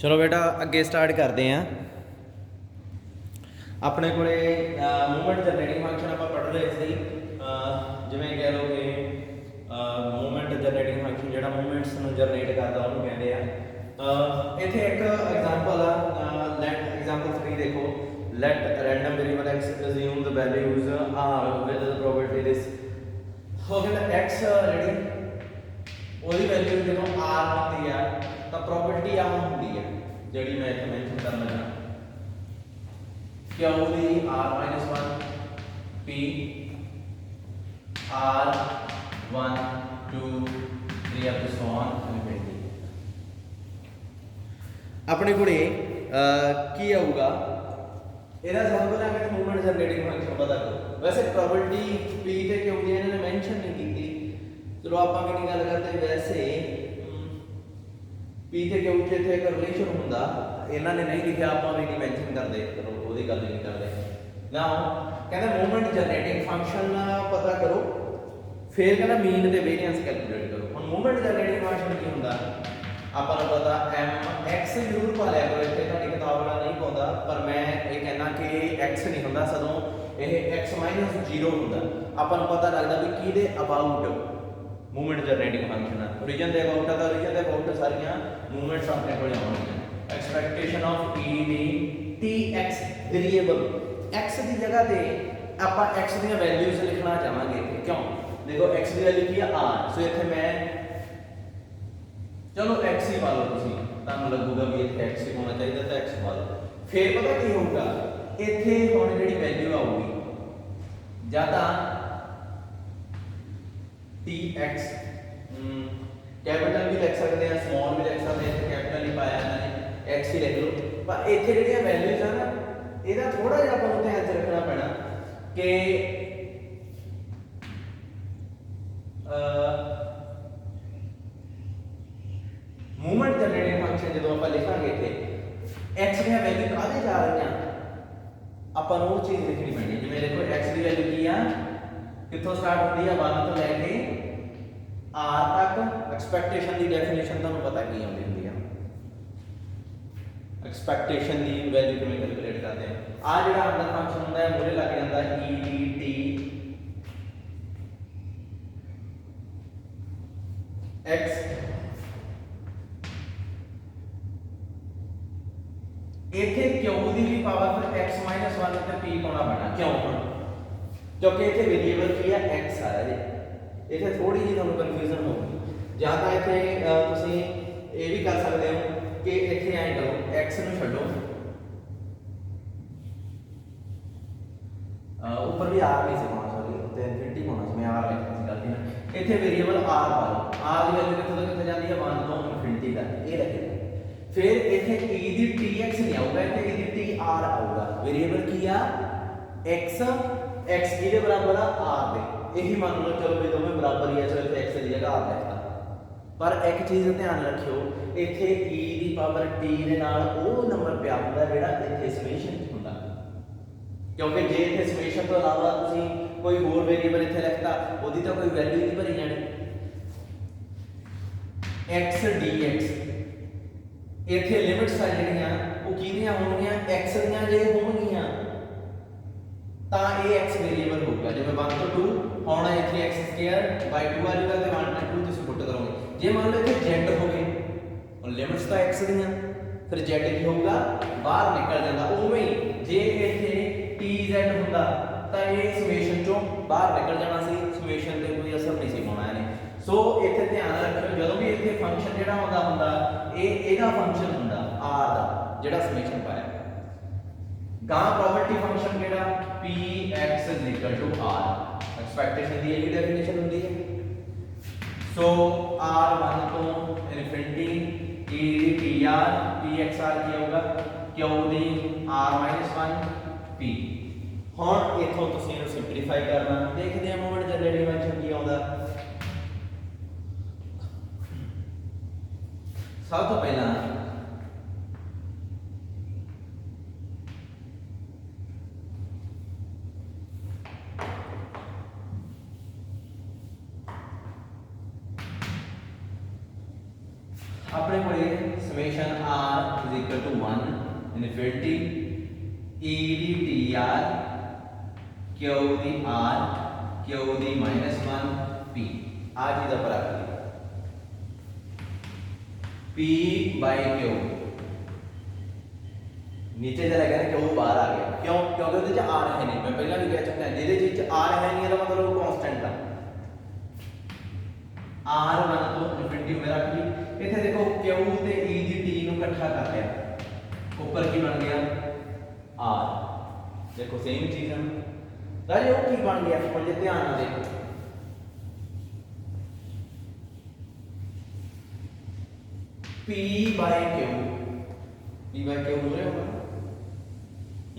चलो बेटा अगे स्टार्ट करते हैं। अपने को मूवमेंट जनरेटिंग फंक्शन आप पढ़ रहे थे, जिमें कह लो कि मूवमेंट जनरेटिंग फंक्शन जो मूवमेंट्स जनरेट करता उन्होंने कहते हैं। इतने एक एग्जाम्पल आ लैट एग्जाम्पल 3 देखो, let random variable X assume the values are with the probability this हो गया एक्स जी ਉਹਦੀ ਵੈਲਿਊ ਜਦੋਂ r ਹੁੰਦੀ ਆ ਤਾਂ ਪ੍ਰੋਬੇਬਿਲਿਟੀ ਆ ਹੁੰਦੀ ਹੈ ਜਿਹੜੀ ਮੈਂ ਇੱਥੇ ਮੈਂਸ਼ਨ ਕਰਨ ਲੱਗਾ ਕਿ ਉਹਦੀ r-1 p r1 2 3 up to so on infinity ਆਪਣੇ ਕੋਲੇ ਕੀ ਆਊਗਾ ਇਹਦਾ ਸਭ ਤੋਂ ਪਹਿਲਾਂ ਮੂਵਮੈਂਟ ਜਨਰੇਟਿੰਗ ਫੰਕਸ਼ਨ ਪਤਾ ਕਰੋ। ਵੈਸੇ ਪ੍ਰੋਬੇਬਿਲਿਟੀ p ਤੇ ਕਿਉਂ ਦੀ ਇਹਨਾਂ ਨੇ ਮੈਂਸ਼ਨ ਨਹੀਂ ਕੀਤੀ। चलो आप गल करते वैसे पी थे क्यों थे एक रिलेशन होंदा इन्होंने नहीं लिखा आप भी नहीं मैंशन करते, चलो वो गल नहीं करते ना। कहते मूवमेंट जनरेटिंग फंक्शन पता करो, फिर कहना मीन ते वेरिएंस कैलकुलेट करो। हम मूवमेंट जनरेटिंग फंक्शन की होंदा आपको पता एम एक्स जरूर पा लिया करो, इतने थोड़ी किताब वाला नहीं पाता, पर मैं ये कहना कि एक्स नहीं होंदा सदों यह एक्स माइनस 0 होंदा। आपको पता लगता भी कि about movement generating function origin के अबाउट है, ओरिजिन के अबाउट सारियां मूवमेंट्स अपने को आउणगियां। Expectation of e d t x variable x की जगह पे आपां एक्स दी वैल्यूज लिखना चाहांगे। क्यों देखो एक्स की वैल्यू की है आर, सो इत्थे मैं चलो एक्स ही पा लो, तुहानूं लगूगा भी इत्थे एक्स ही होना चाहिए तो एक्स पा लो। फिर पता की होगा इत्थे हुण जिहड़ी वैल्यू आऊगी जां तां टी एक्स कैपिटल भी लिख सकते हैं, स्मॉल भी लिख सकते हैं, कैपिटल ही पाया इन्होंने एक्स ही लिख लो। पर इतने जो वैल्यूज है ना यदा थोड़ा जहा अपन ध्यान च रखना पैना कि मूवमेंट जनरेटिंग फंक्शन जो आप लिखा इतने एक्स दी वैल्यू काहदे जा रही अपन वो चीज़ लिखनी पैनी। जिवें देखो एक्स की वैल्यू की आ कितों स्टार्ट होती है 1 तो लैके आर तक। एक्सपेक्टेशन की डेफिनेशन तुहानूं पता की आउंदी हुंदी है, एक्सपेक्टेशन की वैल्यू किवें कैलकुलेट करते हैं। आ जिहड़ा अंदर फंक्शन हुंदा है मूहरे लग जांदा ई डी टी एक्स। इत्थे क्यों दी भी पावर फिर एक्स माइनस 1 ते पी पाउणा पैना। क्यों क्योंकि इतने वेरिएबल की है एक्स आ रहा है, इतने थोड़ी जी तुहानूं कन्फ्यूजन होगी। जां तां इत्थे तुसीं ये भी कर सकते हो कि इत्थे ऐ करो एक्स नूं छड्डो, ऊपर भी आर नहीं से पाउणा, सॉरी उत्ते इनफिनिटी पाउणा सी, मैं आर लिखना सी गलती नाल। इत्थे वेरिएबल आर पा लो, आर दी वैल्यू कित्थों तक कित्थे जांदी है 1 तो इनफिनिटी तक ये रखे। फिर इत्थे ई दी टी एक्स नहीं आऊगा, इत्थे ई दी टी आर आऊगा। वेरिएबल की आ एक्स, एक्स की बराबर आ आर दे, यही मान लो चलो भी दोनों बराबर ही है, चलो इतने एक्स की जगह आर लिखता। पर एक चीज़ ध्यान रखियो इत्थे ई दी पावर टी दे नाल वो नंबर पिया हुंदा जिहड़ा इत्थे समेशन च हुंदा, क्योंकि जे इत्थे समेशन तो अलावा तुसीं कोई होर वेरिएबल इत्थे लिखता ओदी तो कोई वैल्यू नहीं भरी जानी। एक्स डी एक्स इत्थे लिमिट्स आ जिहड़ियां वो किहदियां होणगीਆਂ एक्स ਦੀਆਂ जे होणगीਆਂ ਤਾਂ ਇਹ x वेरिएबल होगा। जिवें 1 तो 2 ਹੁਣ ਇੱਥੇ x² by 2 ਆ ਜਾਊਗਾ ਤੇ 1 2 ਤੁਸੀਂ ਪੁੱਟ ਕਰੋਗੇ। ਜੇ ਮੰਨ ਲਓ ਇੱਥੇ z ਹੋਵੇ ਹੁਣ ਲਿਮਿਟਸ ਤਾਂ x ਦੀਆਂ, ਫਿਰ z ਕੀ ਹੋਊਗਾ ਬਾਹਰ ਨਿਕਲ ਜਾਂਦਾ। ਉਵੇਂ ਹੀ ਜੇ ਇੱਥੇ tz ਹੁੰਦਾ ਤਾਂ ਇਹ ਸਮੇਸ਼ਨ ਚੋਂ ਬਾਹਰ ਨਿਕਲ ਜਾਣਾ ਸੀ, ਸਮੇਸ਼ਨ ਤੇ ਕੋਈ ਅਸਰ ਨਹੀਂ ਸੀ ਪਾਉਣਾ ਇਹਨੇ। ਸੋ ਇੱਥੇ ਧਿਆਨ ਰੱਖਿਓ ਜਦੋਂ ਵੀ ਇੱਥੇ ਫੰਕਸ਼ਨ ਜਿਹੜਾ ਹੁੰਦਾ ਇਹਦਾ ਫੰਕਸ਼ਨ ਹੁੰਦਾ r ਦਾ ਜਿਹੜਾ ਸਮੇਸ਼ਨ ਪਾਇਆ। गां प्रॉपर्टी फंक्शन केड़ा p x = r, एक्सपेक्टेशन दी यही डेफिनेशन होती है। सो r1 तो इनफिनिटी e दी tr pxr की होगा क्यों दी r-1 p। हुण इथों तुसीं इहनूं सिंपलीफाई करना देखते हैं मूवमेंट जनरेटिंग फंक्शन की आउंदा। सब तो पहला अपने को summation r is equal to 1 infinity e the tr q the r q the -1 p ਆ ਚੀਜ਼ ਦਾ ਬਰਾਬਰ p by q नीचे चला गया क्यों बाहर आ गया क्यों क्योंकि ਉਹਦੇ ਚ r है नहीं मैं पहला भी कह चुका ਜਿਹਦੇ ਵਿੱਚ r है नहीं ਇਹਦਾ ਮਤਲਬ ਉਹ ਕਾਂਸਟੈਂਟ ਆ r1 ਤੋਂ ਇਨਫਿਨਿਟੀ ਮੇਰਾ ਕੀ ਇੱਥੇ ਦੇਖੋ q ਤੇ e ਦੀ t ਨੂੰ ਇਕੱਠਾ ਕਰ ਲਿਆ ਉੱਪਰ ਕੀ ਬਣ ਗਿਆ r ਦੇਖੋ ਸੇਮ ਚੀਜ਼ ਹੈ ਰਾਜੇ ਉਹ ਕੀ ਬਣ ਗਿਆ ਆਪਾਂ ਜੇ ਧਿਆਨ ਨਾਲ ਦੇਖੋ p by q p by q ਹੋ ਰਿਹਾ ਹੋਗਾ e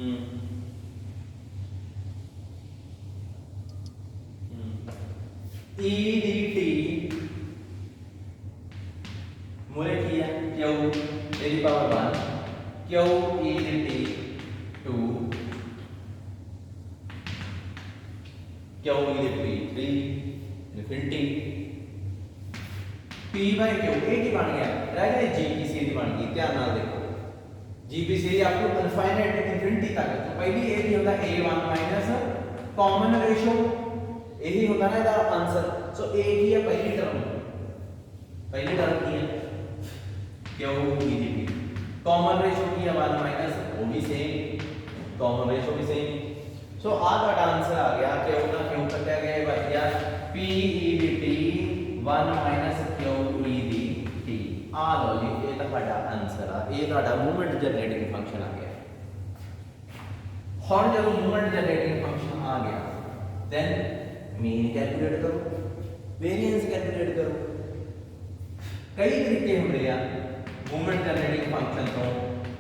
ਦੀ t ਮੂਰੇ ਕੀ ਹੈ q ਇਹਦੀ ਪਾਵਰ 1 q e ਦੀ t 2 q e ਦੀ t 3 infinity p by q ਇਹ ਕੀ ਬਣ ਗਿਆ ਰਹਿ ਗਿਆ gpc ਦੀ ਬਣ ਗਈ ਧਿਆਨ ਨਾਲ ਦੇਖੋ gpc आपको इनफाइनाइट इनफिनिटी तक तो पहली ये भी होता है a1 माइनस कॉमन रेशियो यही होता है इसका आंसर सो a की है पहली टर्म की है q e दी t कॉमन रेशियो की है 1 माइनस वो भी सेम कॉमन रेशियो भी सेम सो आपका आंसर आ गया q का q कटा गया ये बच गया p e दी t 1 माइनस q e दी t आ लो जी ये तो ਤੁਹਾਡਾ ਆਨਸਰ ਆ ਇਹ ਤੁਹਾਡਾ ਮੂਵਮੈਂਟ ਜਨਰੇਟਿੰਗ ਫੰਕਸ਼ਨ ਆ ਗਿਆ ਹੁਣ ਜਦੋਂ ਮੂਵਮੈਂਟ ਜਨਰੇਟਿੰਗ ਫੰਕਸ਼ਨ ਆ ਗਿਆ ਦੈਨ ਮੀਨ ਕੈਲਕੂਲੇਟ ਕਰੋ ਵੇਰੀਐਂਸ ਕੈਲਕੂਲੇਟ ਕਰੋ ਕਈ ਤਰੀਕੇ ਹੁੰਦੇ ਆ ਮੂਵਮੈਂਟ ਜਨਰੇਟਿੰਗ ਫੰਕਸ਼ਨ ਤੋਂ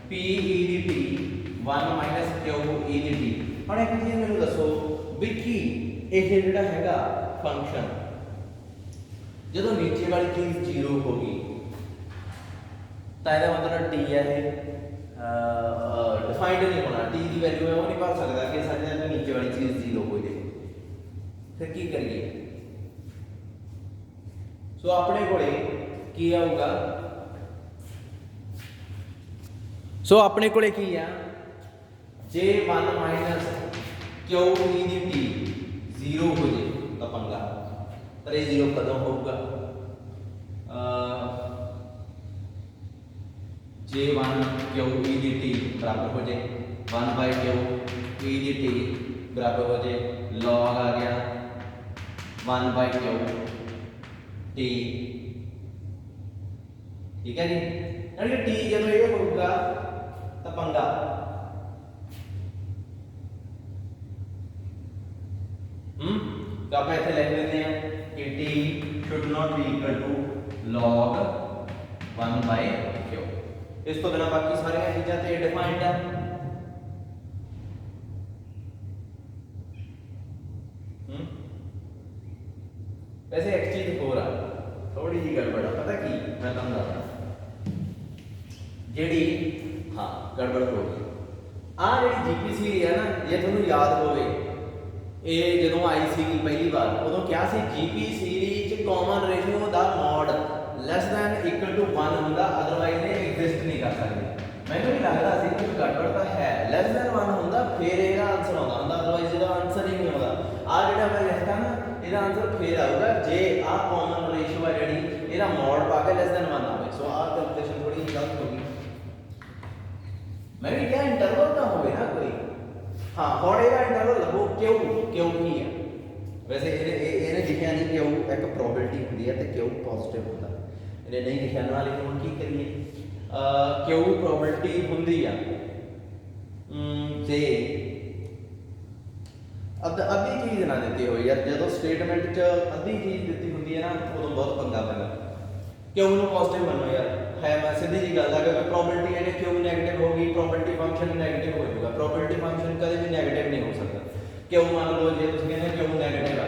p e ਦੀ t 1 q e ਦੀ t ਹੁਣ ਇੱਕ ਚੀਜ਼ ਮੈਨੂੰ ਦੱਸੋ ਵੀ ਕੀ ਇਹ ਜਿਹੜਾ ਹੈਗਾ ਫੰਕਸ਼ਨ ਜਦੋਂ ਨੀਚੇ ਵਾਲੀ ਚੀਜ਼ 0 ਹੋ ਗਈ ਤਾਂ ਇਹਦਾ ਮਤਲਬ t ਹੈ ਇਹ ਡਿਫਾਈਨਡ ਨਹੀਂ ਹੋਣਾ t ਦੀ ਵੈਲਿਊ ਹੈ ਉਹ ਨਹੀਂ ਭਰ ਸਕਦਾ ਕਿ ਸਾਡੇ ਨਾਲ ਨੀਚੇ ਵਾਲੀ ਚੀਜ਼ 0 ਹੋ ਜਾਏ ਫਿਰ ਕੀ ਕਰੀਏ ਸੋ ਆਪਣੇ ਕੋਲੇ ਕੀ ਆਊਗਾ ਸੋ ਆਪਣੇ ਕੋਲੇ ਕੀ ਆ ਜੇ 1 q e ਦੀ t 0 ਹੋ ਜਾਏ ਤਾਂ ਪੰਗਾ ਪਰ ਇਹ 0 ਕਦੋਂ ਹੋਊਗਾ जे 1 q e दी t बराबर हो जाए 1 by q e the t बराबर हो जाए log आ गया 1 by q t ठीक है जी यानी t जब ये होगा तब पंगा तो आप ऐसे लिख लेते हैं कि t should not be equal to log 1 by q इस तो बिना बाकी सारे चीज़ें तो डिफाइंड है वैसे एक चीज हो रहा थोड़ी जी गड़बड़ है पता की मैं तुम दसदा जेडी हाँ गड़बड़ हो गई आ जी जीपीसी है ना ये तुहानू याद होवे ये जदों आई सी पहली बार उदों क्या सी जीपी सीरीज कॉमन रेशियो दा mod less than equal to 1 ਹੁੰਦਾ ਅਦਰਵਾਈਜ਼ ਇਹ ਐਗਜ਼ਿਸਟ ਨਹੀਂ ਕਰ ਸਕਦੀ ਮੈਨੂੰ ਵੀ ਲੱਗਦਾ ਸੀ ਕਿ ਗੜਬੜ ਤਾਂ ਹੈ ਲੈਸ ਦੈਨ 1 ਹੁੰਦਾ ਫਿਰ ਇਹਦਾ ਆਨਸਰ ਆਉਂਦਾ ਹੁੰਦਾ ਅਦਰਵਾਈਜ਼ ਇਹਦਾ ਆਨਸਰ ਹੀ ਨਹੀਂ ਆਉਂਦਾ ਆ ਜਿਹੜਾ ਮੈਂ ਲਿਖਤਾ ਨਾ ਇਹਦਾ ਆਨਸਰ ਫਿਰ ਆਊਗਾ ਜੇ ਆ ਕਾਮਨ ਰੇਸ਼ੀਓ ਆ ਜਿਹੜੀ ਇਹਦਾ ਮੋਡ ਪਾ ਕੇ ਲੈਸ ਦੈਨ 1 ਆਵੇ ਸੋ ਆ ਕੈਲਕੂਲੇਸ਼ਨ ਥੋੜੀ ਗਲਤ ਹੋ ਗਈ ਮੈਂ ਵੀ ਕਿਹਾ ਇੰਟਰਵਲ ਤਾਂ ਹੋਵੇ ਨਾ ਕੋਈ ਹਾਂ ਹੁਣ ਇਹਦਾ ਇੰਟਰਵਲ ਲੱਭੋ ਕਿਉਂ ਕੀ ਹੈ ਵੈਸੇ ਇਹਨੇ ਲਿਖਿਆ ਨਹੀਂ ਕਿ ਉਹ ਇੱਕ ਪ੍ਰੋਬੇਬਿਲਿਟੀ ਹੁੰਦੀ ਹੈ ਤੇ ਕਿਉਂ ਪੋਜ਼ਿਟਿਵ ਹੁੰਦਾ ਇਹਨੇ ਨਹੀਂ ਲਿਖਿਆ ਨਾ ਲੇਕਿਨ ਹੁਣ ਕੀ ਕਰੀਏ ਕਿਉਂ ਪ੍ਰੋਬੇਬਿਲਿਟੀ ਹੁੰਦੀ ਆ ਜੇ ਅੱਧੀ ਚੀਜ਼ ਨਾ ਦਿੱਤੀ ਹੋਈ ਯਾਰ ਜਦੋਂ ਸਟੇਟਮੈਂਟ 'ਚ ਅੱਧੀ ਚੀਜ਼ ਦਿੱਤੀ ਹੁੰਦੀ ਹੈ ਨਾ ਉਦੋਂ ਬਹੁਤ ਪੰਗਾ ਪੈਂਦਾ ਕਿਉਂ ਨੂੰ ਪੋਜ਼ਿਟਿਵ ਮੰਨੋ ਯਾਰ ਹੈ ਮੈਂ ਸਿੱਧੀ ਜੀ ਗੱਲ ਆ ਕਿ ਪ੍ਰੋਬੇਬਿਲਿਟੀ ਇਹਨੇ ਕਿਉਂ ਨੈਗੇਟਿਵ ਹੋ ਗਈ ਪ੍ਰੋਬੇਬਿਲਿਟੀ ਫੰਕਸ਼ਨ ਨੈਗੇਟਿਵ ਹੋ ਜਾਊਗਾ ਪ੍ਰੋਬੇਬਿਲਿਟੀ ਫੰਕਸ਼ਨ ਕਦੇ ਵੀ ਨੈਗੇਟਿਵ ਨਹੀਂ ਹੋ ਸਕਦਾ ਕਿਉਂ ਮੰਨ ਲਓ ਜੇ ਤੁਸੀਂ ਕਹਿੰਦੇ ਕਿਉਂ ਨੈਗੇਟਿਵ ਆ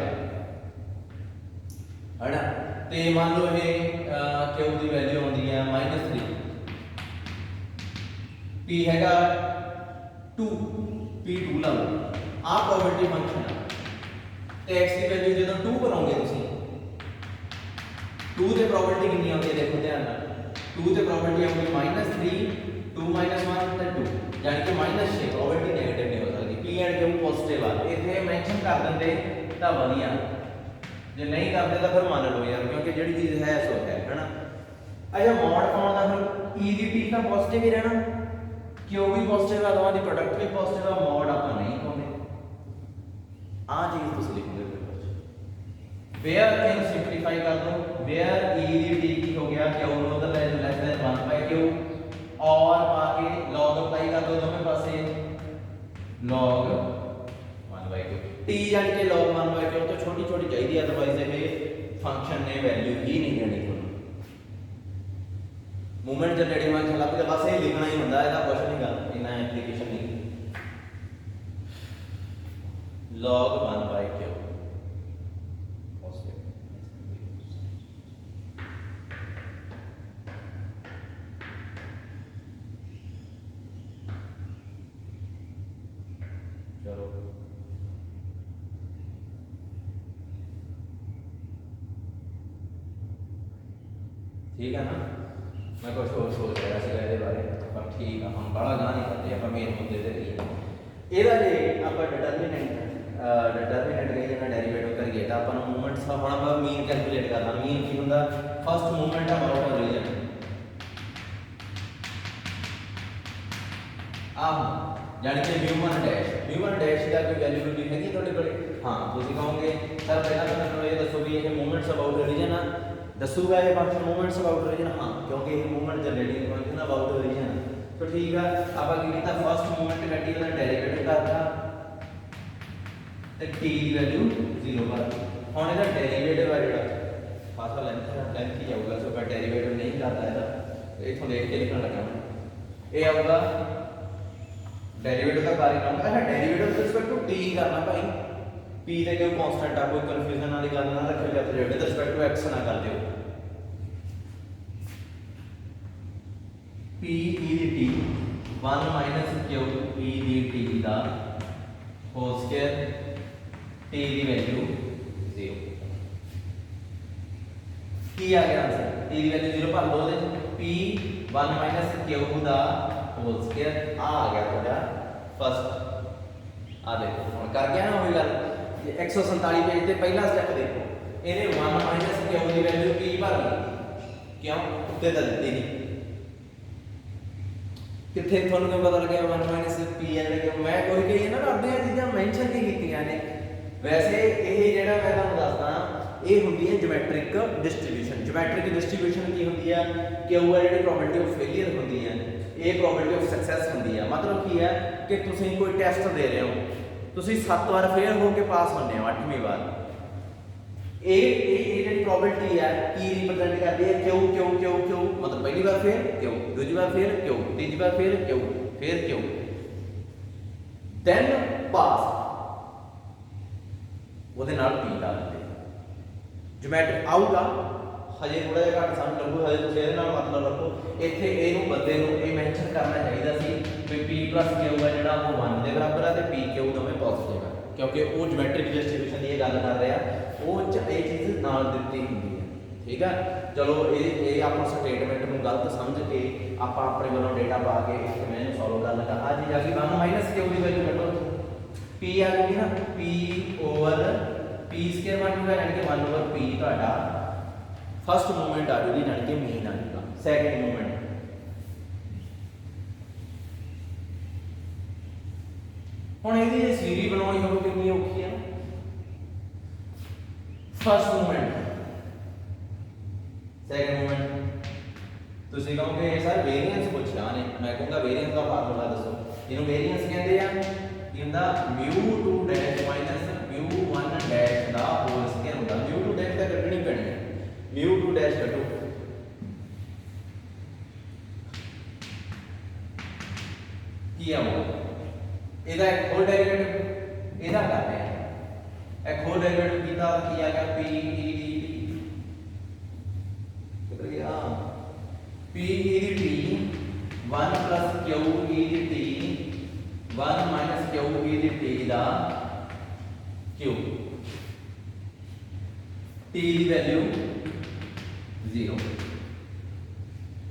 ਹੈਨਾ ਤੇ ਮੰਨ ਲਓ ਇਹ ਕਿਉਂ ਦੀ ਵੈਲਿਊ ਆਉਂਦੀ ਹੈ -3 p ਹੈਗਾ 2 p2 ਲਾ ਲਓ ਆ ਪ੍ਰੋਬੇਬਿਲਿਟੀ ਫੰਕਸ਼ਨ ਹੈ ਤੇ x ਦੀ ਵੈਲਿਊ ਜਦੋਂ 2 ਬਣਾਉਂਗੇ ਤੁਸੀਂ 2 ਦੇ ਪ੍ਰੋਬੇਬਿਲਿਟੀ ਕਿੰਨੀ ਆਉਂਦੀ ਹੈ ਦੇਖੋ ਧਿਆਨ ਨਾਲ 2 ਤੇ ਪ੍ਰੋਬੇਬਿਲਿਟੀ ਆਊਗੀ -3 2 -1 ਤੇ 2 ਯਾਨੀ ਕਿ -6 ਪ੍ਰੋਬੇਬਿਲਿਟੀ ਨੈਗੇਟਿਵ ਨਹੀਂ ਹੋ ਸਕਦੀ। P ਐਂਡ Q ਪੋਜ਼ਿਟਿਵ ਆ, ਇੱਥੇ ਮੈਂਸ਼ਨ ਕਰ ਦਿੰਦੇ ਤਾਂ ਵਧੀਆ, ਜੇ ਨਹੀਂ ਕਰਦੇ ਤਾਂ ਫਿਰ ਮੰਨ ਲਓ ਯਾਰ, ਕਿਉਂਕਿ ਜਿਹੜੀ ਚੀਜ਼ ਹੈ ਸੋ ਹੈ ਹੈਨਾ। ਅੱਛਾ ਮੋਡ ਪਾਉਣ ਦਾ ਫਿਰ E ਦੀ P ਤਾਂ ਪੋਜ਼ਿਟਿਵ ਹੀ ਰਹਿਣਾ, Q ਵੀ ਪੋਜ਼ਿਟਿਵ ਆ, ਦੋਵਾਂ ਦੀ ਪ੍ਰੋਡਕਟ ਵੀ ਪੋਜ਼ਿਟਿਵ ਆ, ਮੋਡ ਆਪਾਂ ਨਹੀਂ ਪਾਉਂਦੇ। ਆਹ ਚੀਜ਼ ਤੁਸੀਂ ਲਿਖੋਗੇ ਪੇਪਰ 'ਚ। ਵੇਅਰ ਇਹਨੂੰ ਸਿੰਪਲੀਫਾਈ ਕਰ ਦੋ, ਵੇਅਰ E ਦੀ D ਕੀ ਹੋ ਗਿਆ, Q ਨੂੰ ਉਹਦਾ ਲੈਸ ਦੈਨ 1/Q और आगे log अप्लाई कर दो दोनों पासे, log 1/Q t यानी कि log 1/Q तो छोटी छोटी चाहिए, अदरवाइज ये फंक्शन ने वैल्यू ही नहीं देनी ਤੁਹਾਨੂੰ। मूवमेंट जनरेटिंग फंक्शन ला के बस ये लिखना ही ਹੁੰਦਾ, ਇਹਦਾ ਕੁਝ ਨਹੀਂ ਗਾ, ਇਨਾ ਐਪਲੀਕੇਸ਼ਨ ਨਹੀਂ। log 1/Q चलो ठीक है ना। मैं कुछ और सोच रहा था इसके बारे में, पर ठीक है हम बड़ा गा नहीं करते, आप मेन मुद्दे ते ठीक है। ਇਹਦਾ ਜੇ ਆਪਾਂ ਡਿਟਰਮੀਨੈਂਟ ਕਹੀਏ ਨਾ ਡੈਰੀਵੇਟਿਵ ਕਰੀਏ ਤਾਂ ਆਪਾਂ ਨੂੰ ਮੂਵਮੈਂਟਸ ਹੁਣ ਆਪਾਂ ਮੀਨ ਕੈਲਕੂਲੇਟ ਕਰਨਾ। ਮੀਨ ਕੀ ਹੁੰਦਾ, first movement about a region. यानी कि μ1 डैश का कोई वैल्यू भी हैगी ਤੁਹਾਡੇ ਕੋਲੇ? हाँ ਤੁਸੀਂ ਕਹੋਗੇ ਸਰ ਪਹਿਲਾਂ ਤਾਂ ਮੈਨੂੰ ਇਹ ਦੱਸੋ ਵੀ ਇਹ ਮੂਵਮੈਂਟਸ ਅਬਾਊਟ ਰੀਜਨ ਆ, ਦੱਸੂਗਾ ਇਹ ਫੰਕਸ਼ਨ ਮੂਵਮੈਂਟਸ ਅਬਾਊਟ ਰੀਜਨ? ਹਾਂ, ਕਿਉਂਕਿ ਇਹ movement generating function about reason. तो ठीक है, ਆਪਾਂ ਕੀ ਕੀਤਾ, ਫਸਟ ਮੂਵਮੈਂਟ ਕੱਢੀ, ਉਹਦਾ ਡੈਰੀਵੇਟਿਵ ਕਰਤਾ ਤੇ t ਦੀ ਵੈਲਿਊ 0 ਕਰਤੀ। ਹੁਣ ਇਹਦਾ ਡੈਰੀਵੇਟਿਵ ਆ ਜਿਹੜਾ ਫਾਸਲਾ ਲੈਂਥ ਹੀ ਆਊਗਾ, ਸੋ ਆਪਾਂ ਡੈਰੀਵੇਟਿਵ ਨਹੀਂ ਕਰਦਾ ਇਹਦਾ, ਇਥੋਂ ਦੇਖ ਕੇ ਲਿਖਣ ਲੱਗਾ ਮੈਂ। ਇਹ ਆਊਗਾ डेरिवेटिव का कार्य नाम है derivative with respect to t करना भाई, p ਤੇ ਕਿਉਂ ਕਾਂਸਟੈਂਟ ਆ, ਕੋਈ ਕਨਫਿਊਜ਼ਨ ਵਾਲੀ ਗੱਲ ਨਾ ਰੱਖਿਓ, ਜਾਂ ਵਿਦ ਰਿਸਪੈਕਟ ਟੂ x ਨਾ ਕਰ ਦਿਓ। p e ਦੀ t 1 q e ਦੀ t ਦਾ ਹੋਲ ਸਕੁਅਰ, t ਦੀ ਵੈਲਿਊ 0। ਕੀ ਆ ਗਿਆ ਆਨਸਰ, t ਦੀ ਵੈਲਿਊ 0 ਭਰ ਦੋ ਉਹਦੇ ਚ, p 1 q ਦਾ होल स्क्वायर आ गया ਤੁਹਾਡਾ ਫਸਟ। ਆ ਦੇਖੋ ਹੁਣ ਕਰ ਗਿਆ ਨਾ ਉਹੀ ਗੱਲ, 147 ਪੇਜ ਤੇ ਪਹਿਲਾ ਸਟੈਪ ਦੇਖੋ, ਇਹਨੇ 1 q ਦੀ ਵੈਲਿਊ p ਭਰ ਲਈ, ਕਿਉਂ ਉੱਤੇ ਤਾਂ ਦਿੱਤੀ ਨਹੀਂ, ਕਿੱਥੇ ਤੁਹਾਨੂੰ ਕਿਉਂ ਪਤਾ ਲੱਗਿਆ 1 p ਐਂਡ q? ਮੈਂ ਕੋਈ ਕਹੀ ਨਾ ਅੱਧੀਆਂ ਚੀਜ਼ਾਂ ਮੈਂਸ਼ਨ ਕੀ ਕੀਤੀਆਂ ਨੇ। ਵੈਸੇ ਇਹ ਜਿਹੜਾ ਮੈਂ ਤੁਹਾਨੂੰ ਦੱਸਦਾ ਇਹ ਹੁੰਦੀ ਹੈ ਜਿਓਮੈਟ੍ਰਿਕ ਡਿਸਟ੍ਰੀਬਿਊਸ਼ਨ। ਜਿਓਮੈਟ੍ਰਿਕ ਡਿਸਟ੍ਰੀਬਿਊਸ਼ਨ ਕੀ ਹੁੰਦੀ ਆ, q ਹੈ ਜਿਹੜੀ ਪ੍ਰੋਬੇਬਿਲਿਟੀ ਆਫ ਫੇਲਿਅਰ ਹੁੰਦੀ ਹੈ, ਇਹ ਪ੍ਰੋਬੇਬਿਲਿਟੀ ਆਫ ਸਕਸੈਸ ਹੁੰਦੀ ਹੈ। ਮਤਲਬ ਕੀ ਹੈ ਕਿ ਤੁਸੀਂ ਕੋਈ ਟੈਸਟ ਦੇ ਰਹੇ ਹੋ, ਤੁਸੀਂ 7 ਵਾਰ ਫੇਲ ਹੋ ਕੇ ਪਾਸ ਹੁੰਦੇ ਹੋ 8ਵੀਂ ਵਾਰ, ਇਹ ਜਿਹੜੀ ਪ੍ਰੋਬੇਬਿਲਿਟੀ ਹੈ ਕੀ ਰਿਪਰੈਜ਼ੈਂਟ ਕਰਦੀ ਹੈ, q ਮਤਲਬ ਪਹਿਲੀ ਵਾਰ ਫੇਲ q, ਦੂਜੀ ਵਾਰ ਫੇਲ q, ਤੀਜੀ ਵਾਰ ਫੇਲ q, ਫਿਰ q, ਦੈਨ ਪਾਸ, ਉਹਦੇ ਨਾਲ p ਲਾ ਦਿੰਦੇ। ਜਿਓਮੈਟ੍ਰਿਕ ਆਊਗਾ ਹਜੇ ਥੋੜਾ ਜਿਹਾ ਘੱਟ ਸਮਝ ਲੱਗੂ, ਹਜੇ ਤੁਸੀਂ ਇਹਦੇ ਨਾਲ ਮਤਲਬ ਰੱਖੋ। ਇੱਥੇ ਇਹਨੂੰ ਬੰਦੇ ਨੂੰ ਇਹ ਮੈਂਸ਼ਨ ਕਰਨਾ ਚਾਹੀਦਾ ਸੀ ਵੀ p + q ਹੈ ਜਿਹੜਾ ਉਹ 1 ਦੇ ਬਰਾਬਰ ਹੈ ਤੇ p q ਦੋਵੇਂ ਪੋਜ਼ਿਟਿਵ ਹੈ, ਕਿਉਂਕਿ ਉਹ ਜਿਓਮੈਟ੍ਰਿਕ ਡਿਸਟ੍ਰੀਬਿਊਸ਼ਨ ਦੀ ਇਹ ਗੱਲ ਕਰ ਰਿਹਾ, ਉਹ ਚ ਇਹ ਚੀਜ਼ ਨਾਲ ਦਿੱਤੀ ਹੁੰਦੀ ਹੈ। ਠੀਕ ਹੈ, ਚਲੋ ਇਹ ਆਪਾਂ ਸਟੇਟਮੈਂਟ ਨੂੰ ਗਲਤ ਸਮਝ ਕੇ ਆਪਾਂ ਆਪਣੇ ਵੱਲੋਂ ਡੇਟਾ ਪਾ ਕੇ ਇਸ ਮੈਂ ਇਹਨੂੰ ਸੋਲਵ ਕਰਨ ਲੱਗਾ। ਆ ਜੀ ਜਾ ਕੇ 1 - q ਦੀ ਵੈਲਿਊ ਕੱਢੋ, p ਆ ਗਈ ਨਾ, p/p² ਬਣ ਜੂਗਾ, ਯਾਨੀ ਕਿ 1/p ਤੁਹਾਡਾ फर्स्ट मूवमेंट आ जाएगी, यानी कि मीन आ जाएगा। सेकंड मूवमेंट हुण इहदी जे सीरी बनाउणी होवे कितनी औखी है। फर्स्ट मूवमेंट सेकंड मूवमेंट तुसीं कहोगे सर वेरिएंस पुछया ने, मैं कहूँगा वेरिएंस का फार्मूला दसो। इहनूं वेरिएंस कहंदे आ, की हुंदा μ2 डैश माइनस μ1 डैश दा होल स्क्वायर हुंदा। μ2 डैश दा कड्ढणी पैणी है, μ2 डैश कटो, की आऊगा ਇਹਦਾ ਇੱਕ ਹੋਰ ਡੈਰੀਵੇਟਿਵ ਇਹਦਾ ਕਰਦੇ ਆ। ਇੱਕ ਹੋਰ ਡੈਰੀਵੇਟਿਵ ਕੀਤਾ ਕੀ ਆ ਗਿਆ, p e d ਕਿੱਧਰ ਗਿਆ, p e d t 1 + q e d t 1 - q e d t ਦਾ q, t ਦੀ ਵੈਲਿਊ 0।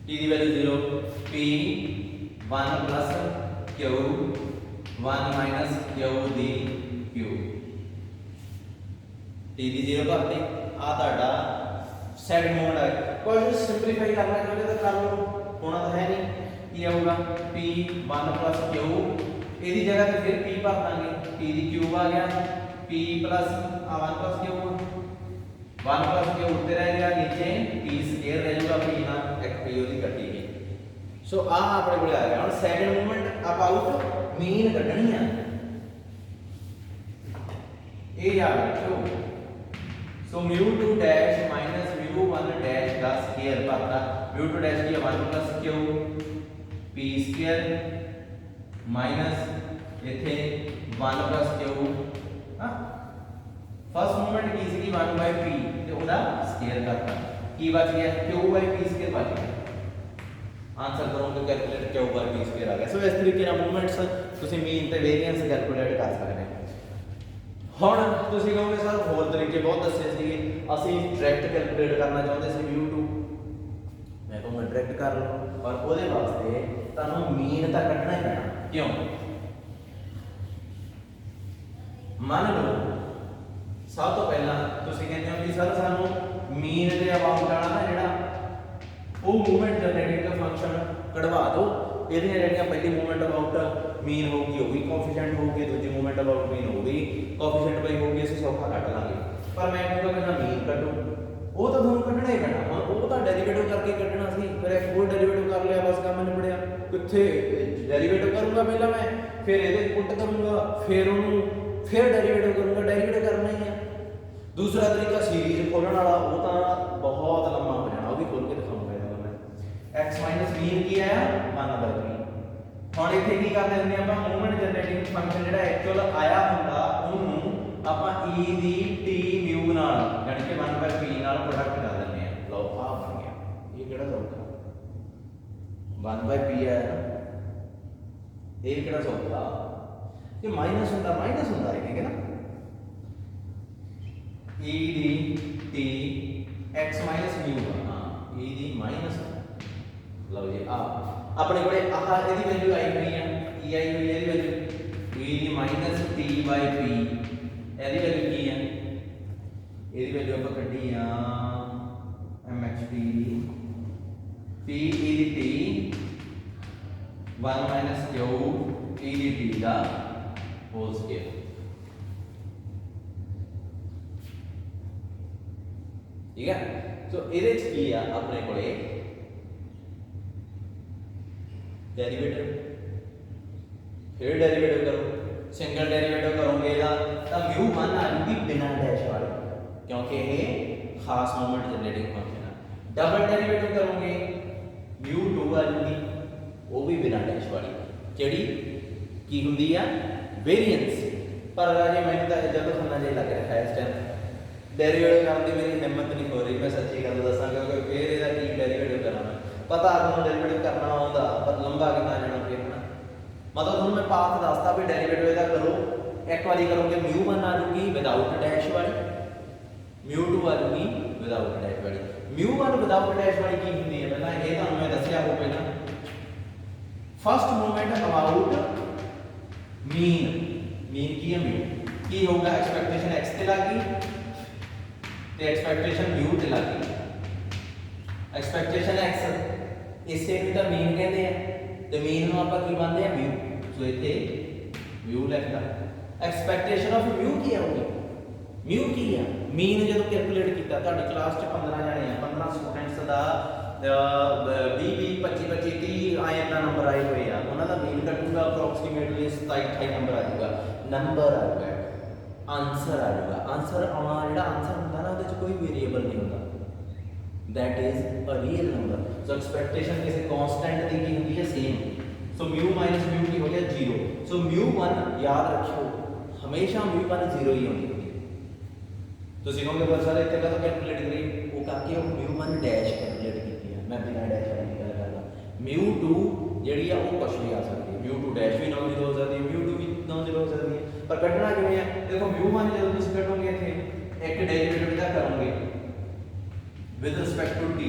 टी की value 0 p 1 plus q 1 minus q दी q टी की 0 करती आ ਤੁਹਾਡਾ सेट मोमेंट है कुछ सिंपलीफाई करना चाहते तो कर लो होना तो है नहीं ਕੀ ਆਊਗਾ p 1 plus q ਇਹਦੀ ਜਗ੍ਹਾ ਤੇ ਫਿਰ p ਭਰ ਦਾਂਗੇ p ਦੀ q ਆ ਗਿਆ p plus ਆ 1 plus q 1 plus q ਉੱਤੇ ਰਹਿ ਗਿਆ ਨੀਚੇ p ਸਕੁਅਰ ਰਹਿ ਜਾਊਗਾ p ਨਾਲ ਇੱਕ p ਉਹਦੀ ਕੱਟੀ ਗਈ ਸੋ ਆ ਆਪਣੇ ਕੋਲ ਆ ਗਿਆ ਹੁਣ ਸੈਕੰਡ ਮੂਵਮੈਂਟ ਅਬਾਊਟ ਮੀਨ ਕੱਢਣੀ ਆ ਇਹ ਯਾਦ ਰੱਖੋ सो μ2 डैश माइनस μ1 डैश का स्क्वायर पाता μ2 डैश की 1 plus q p square minus इथे 1 प्लस q हां फर्स्ट मूवमेंट की सी 1 बाय p ਤੇ ਉਹਦਾ स्क्वायर करता की बच गया q बाय p स्क्वायर बच गया आंसर करो तो calculate q by p square आ गया सो इस तरीके ਨਾਲ मूवमेंट्स ਤੁਸੀਂ ਮੀਨ ਤੇ ਵੇਰੀਐਂਸ ਕੈਲਕੂਲੇਟ ਕਰ ਸਕਦੇ ਹੋ ਹੁਣ ਤੁਸੀਂ ਕਹੋਗੇ ਸਰ ਹੋਰ ਤਰੀਕੇ ਬਹੁਤ ਦੱਸੇ ਸੀਗੇ ਅਸੀਂ ਡਾਇਰੈਕਟ ਕੈਲਕੂਲੇਟ ਕਰਨਾ ਚਾਹੁੰਦੇ ਸੀ μ2 ਮੈਂ ਕਹੂੰਗਾ ਡਾਇਰੈਕਟ ਕਰ ਲਓ ਪਰ ਉਹਦੇ ਵਾਸਤੇ ਤੁਹਾਨੂੰ ਮੀਨ ਤਾਂ ਕੱਢਣਾ ਹੀ ਪੈਣਾ ਕਿਉਂ ਮੰਨ ਲਓ ਸਭ ਤੋਂ ਪਹਿਲਾਂ ਤੁਸੀਂ ਕਹਿੰਦੇ ਹੋ ਕਿ ਸਰ ਸਾਨੂੰ ਮੀਨ ਦੇ ਅਬਾਊਟ ਵਾਲਾ ਨਾ ਜਿਹੜਾ ਉਹ ਮੂਵਮੈਂਟ ਜਨਰੇਟਿੰਗ ਦਾ ਫੰਕਸ਼ਨ ਕਢਵਾ ਦਿਓ ਇਹਦੀਆਂ ਜਿਹੜੀਆਂ ਪਹਿਲੀ ਮੂਵਮੈਂਟ ਅਬਾਊਟ मीन होगी होगी कोफिशिएंट होगी दूसरी मूवमेंट अबाउट मीन होगी कोफिशिएंट भाई होगी ਅਸੀਂ ਸੌਖਾ ਕੱਢ ਲਾਂਗੇ ਪਰ ਮੈਂ ਕਹੂੰਗਾ ਪਹਿਲਾਂ ਮੀਨ ਕੱਢੋ ਉਹ ਤਾਂ ਤੁਹਾਨੂੰ ਕੱਢਣਾ ਹੀ ਪੈਣਾ ਹੁਣ ਉਹ ਤਾਂ ਡੈਰੀਵੇਟਿਵ ਕਰਕੇ ਕੱਢਣਾ ਸੀ ਫਿਰ f4 ਡੈਰੀਵੇਟਿਵ ਕਰ ਲਿਆ ਬਸ ਕੰਮ ਨਿਬੜਿਆ ਕਿੱਥੇ ਡੈਰੀਵੇਟਿਵ ਕਰੂੰਗਾ ਪਹਿਲਾਂ ਮੈਂ ਫਿਰ ਇਹਦੇ ਪੁੱਟ ਕਰੂੰਗਾ ਫਿਰ ਉਹਨੂੰ ਫਿਰ ਡੈਰੀਵੇਟਿਵ ਕਰੂੰਗਾ ਡੈਰੀਵੇਟਿਵ ਕਰਨਾ ਹੀ ਆ ਦੂਸਰਾ ਤਰੀਕਾ ਸੀਰੀਜ਼ ਖੋਲਣ ਵਾਲਾ ਉਹ ਤਾਂ ਬਹੁਤ ਲੰਮਾ ਹੋ ਜਾਣਾ ਉਹ ਵੀ ਖੋਲ ਕੇ ਦਿਖਾਉਂਗਾ ਇਹਦਾ ਮੈਂ x ਮੀਨ ਕੀ ਆਇਆ 1/3 ਹੁਣ ਇੱਥੇ ਕੀ ਕਰਦੇ ਹੁੰਦੇ ਆਪਾਂ ਮੂਵਮੈਂਟ ਜਨਰੇਟਿੰਗ ਫੰਕਸ਼ਨ ਜਿਹੜਾ ਐਕਚੁਅਲ ਆਇਆ ਹੁੰਦਾ ਉਹਨੂੰ ਆਪਾਂ e ਦੀ t μ ਨਾਲ ਯਾਨੀ ਕਿ 1/p ਨਾਲ ਪ੍ਰੋਡਕਟ ਕਰ ਦਿੰਦੇ ਆ ਲਓ ਆ ਬਣ ਗਿਆ ਇਹ ਕਿਹੜਾ ਸੌਖਾ 1/p ਹੈ ਇਹ ਕਿਹੜਾ ਸੌਖਾ ਇਹ ਮਾਈਨਸ ਹੁੰਦਾ ਇਹ ਨਾ e ਦੀ t x μ ਹਾਂ e ਦੀ ਮਾਈਨਸ ਲਓ ਜੀ ਆ अपने कोले आह ਇਹਦੀ ਵੈਲਿਊ ਆਈ ਹੋਈ ਹੈ ਕੀ ਆਈ ਹੋਈ ਹੈ ਇਹਦੀ ਵੈਲਿਊ e ਦੀ -t/p ਇਹਦੀ ਵੈਲਿਊ ਕੀ ਹੈ ਇਹਦੀ ਵੈਲਿਊ ਆਪਾਂ ਕੱਢੀ ਆ mxt p e ਦੀ t 1 - q e ਦੀ t ਦਾ ਹੋਲ ਸਕੁਅਰ ਠੀਕ ਹੈ ਸੋ ਇਹਦੇ ਚ ਕੀ ਆ ਆਪਣੇ ਕੋਲੇ डेरिवेटिव फिर डेरिवेटिव करो सिंगल डेरिवेटिव करोगे तो μ1 आ जाएगी बिना डैश वाले क्योंकि ये खास मोमेंट जनरेटिंग फंक्शन है डबल डेरिवेटिव करोगे μ2 आ जाएगी वो भी बिना डैश वाली केड़ी की हुंदी है वेरिएंस पर राजे मैंने तो जब सुनना चाहिए लग रहा है इस टाइम डेरिवेटिव करने की मेरी हिम्मत नहीं हो रही मैं सच्ची गल दसा क्योंकि फिर ਇਹਦਾ ਕੀ डेरिवेटिव करना पता ਤੁਹਾਨੂੰ ਡੈਰੀਵੇਟਿਵ ਕਰਨਾ ਆਉਂਦਾ ਪਰ ਲੰਬਾ ਕਿੰਨਾ ਜਾਣਾ ਫਿਰ ਨਾ ਮਤਲਬ ਤੁਹਾਨੂੰ ਮੈਂ ਪਾਥ ਦੱਸਤਾ ਵੀ ਡੈਰੀਵੇਟਿਵ ਇਹਦਾ ਕਰੋ ਇੱਕ ਵਾਰੀ ਕਰੋਗੇ μ1 ਆ ਜੂਗੀ ਵਿਦਆਊਟ ਡੈਸ਼ ਵਾਲੀ μ2 ਆ ਜੂਗੀ ਵਿਦਆਊਟ ਡੈਸ਼ ਵਾਲੀ μ1 ਵਿਦਆਊਟ ਡੈਸ਼ ਵਾਲੀ ਕੀ ਹੁੰਦੀ ਹੈ ਪਹਿਲਾਂ ਇਹ ਤੁਹਾਨੂੰ ਮੈਂ ਦੱਸਿਆ ਹੋ ਪਹਿਲਾਂ ਫਸਟ ਮੂਵਮੈਂਟ ਅਬਾਊਟ ਮੀਨ ਕੀ ਹੈ μ ਕੀ ਹੋਊਗਾ ਐਕਸਪੈਕਟੇਸ਼ਨ x ਤੇ ਲੱਗ ਗਈ ਤੇ ਐਕਸਪੈਕਟੇਸ਼ਨ μ ਤੇ ਲੱਗ ਗਈ एक्सपेक्टेशन x इसे भी तो मीन कहते हैं तो मीन ਨੂੰ ਆਪਾਂ ਕੀ ਮੰਨਦੇ ਆ μ ਸੋ ਇੱਥੇ μ ਲਿਖਦਾ ਐਕਸਪੈਕਟੇਸ਼ਨ ਆਫ μ ਕੀ ਆਉਗੀ μ ਕੀ ਆ ਮੀਨ ਜਦੋਂ ਕੈਲਕੂਲੇਟ ਕੀਤਾ ਤੁਹਾਡੀ ਕਲਾਸ ਚ 15 ਜਾਣੇ ਆ 15 ਸਟੂਡੈਂਟਸ ਦਾ 20 25 30 ਆਇਆਂ ਦਾ ਨੰਬਰ ਆਏ ਹੋਏ ਆ ਉਹਨਾਂ ਦਾ ਮੀਨ ਕੱਢੂਗਾ ਅਪਰੋਕਸੀਮੇਟਲੀ 27 28 ਨੰਬਰ ਆ ਜਾਊਗਾ ਨੰਬਰ ਆਊਗਾ ਆਨਸਰ ਆ ਜਾਊਗਾ ਆਨਸਰ ਆਉਣਾ ਜਿਹੜਾ ਆਨਸਰ ਹੁੰਦਾ ਨਾ ਉਹਦੇ ਚ ਕੋਈ ਵੇਰੀਏਬਲ ਨਹੀਂ ਹੁੰਦਾ that is a real number so expectation किसी constant दी की होती है same so mu minus mu की हो गया 0 so mu1 याद रखियो हमेशा mu1 0 ही होती है तो सीखोगे पर सर इतने का तो कैलकुलेट करी वो काके mu1 डैश कैलकुलेट की है मैं बिना डैश वाली गल करदा mu2 जेडी है वो कुछ भी आ सकती है mu2 डैश भी नॉन जीरो हो सकती है mu2 भी नॉन जीरो हो सकती है पर कटना किवें है देखो mu1 जब तुम कटोगे इथे एक डेरिवेटिव का करोगे with respect to t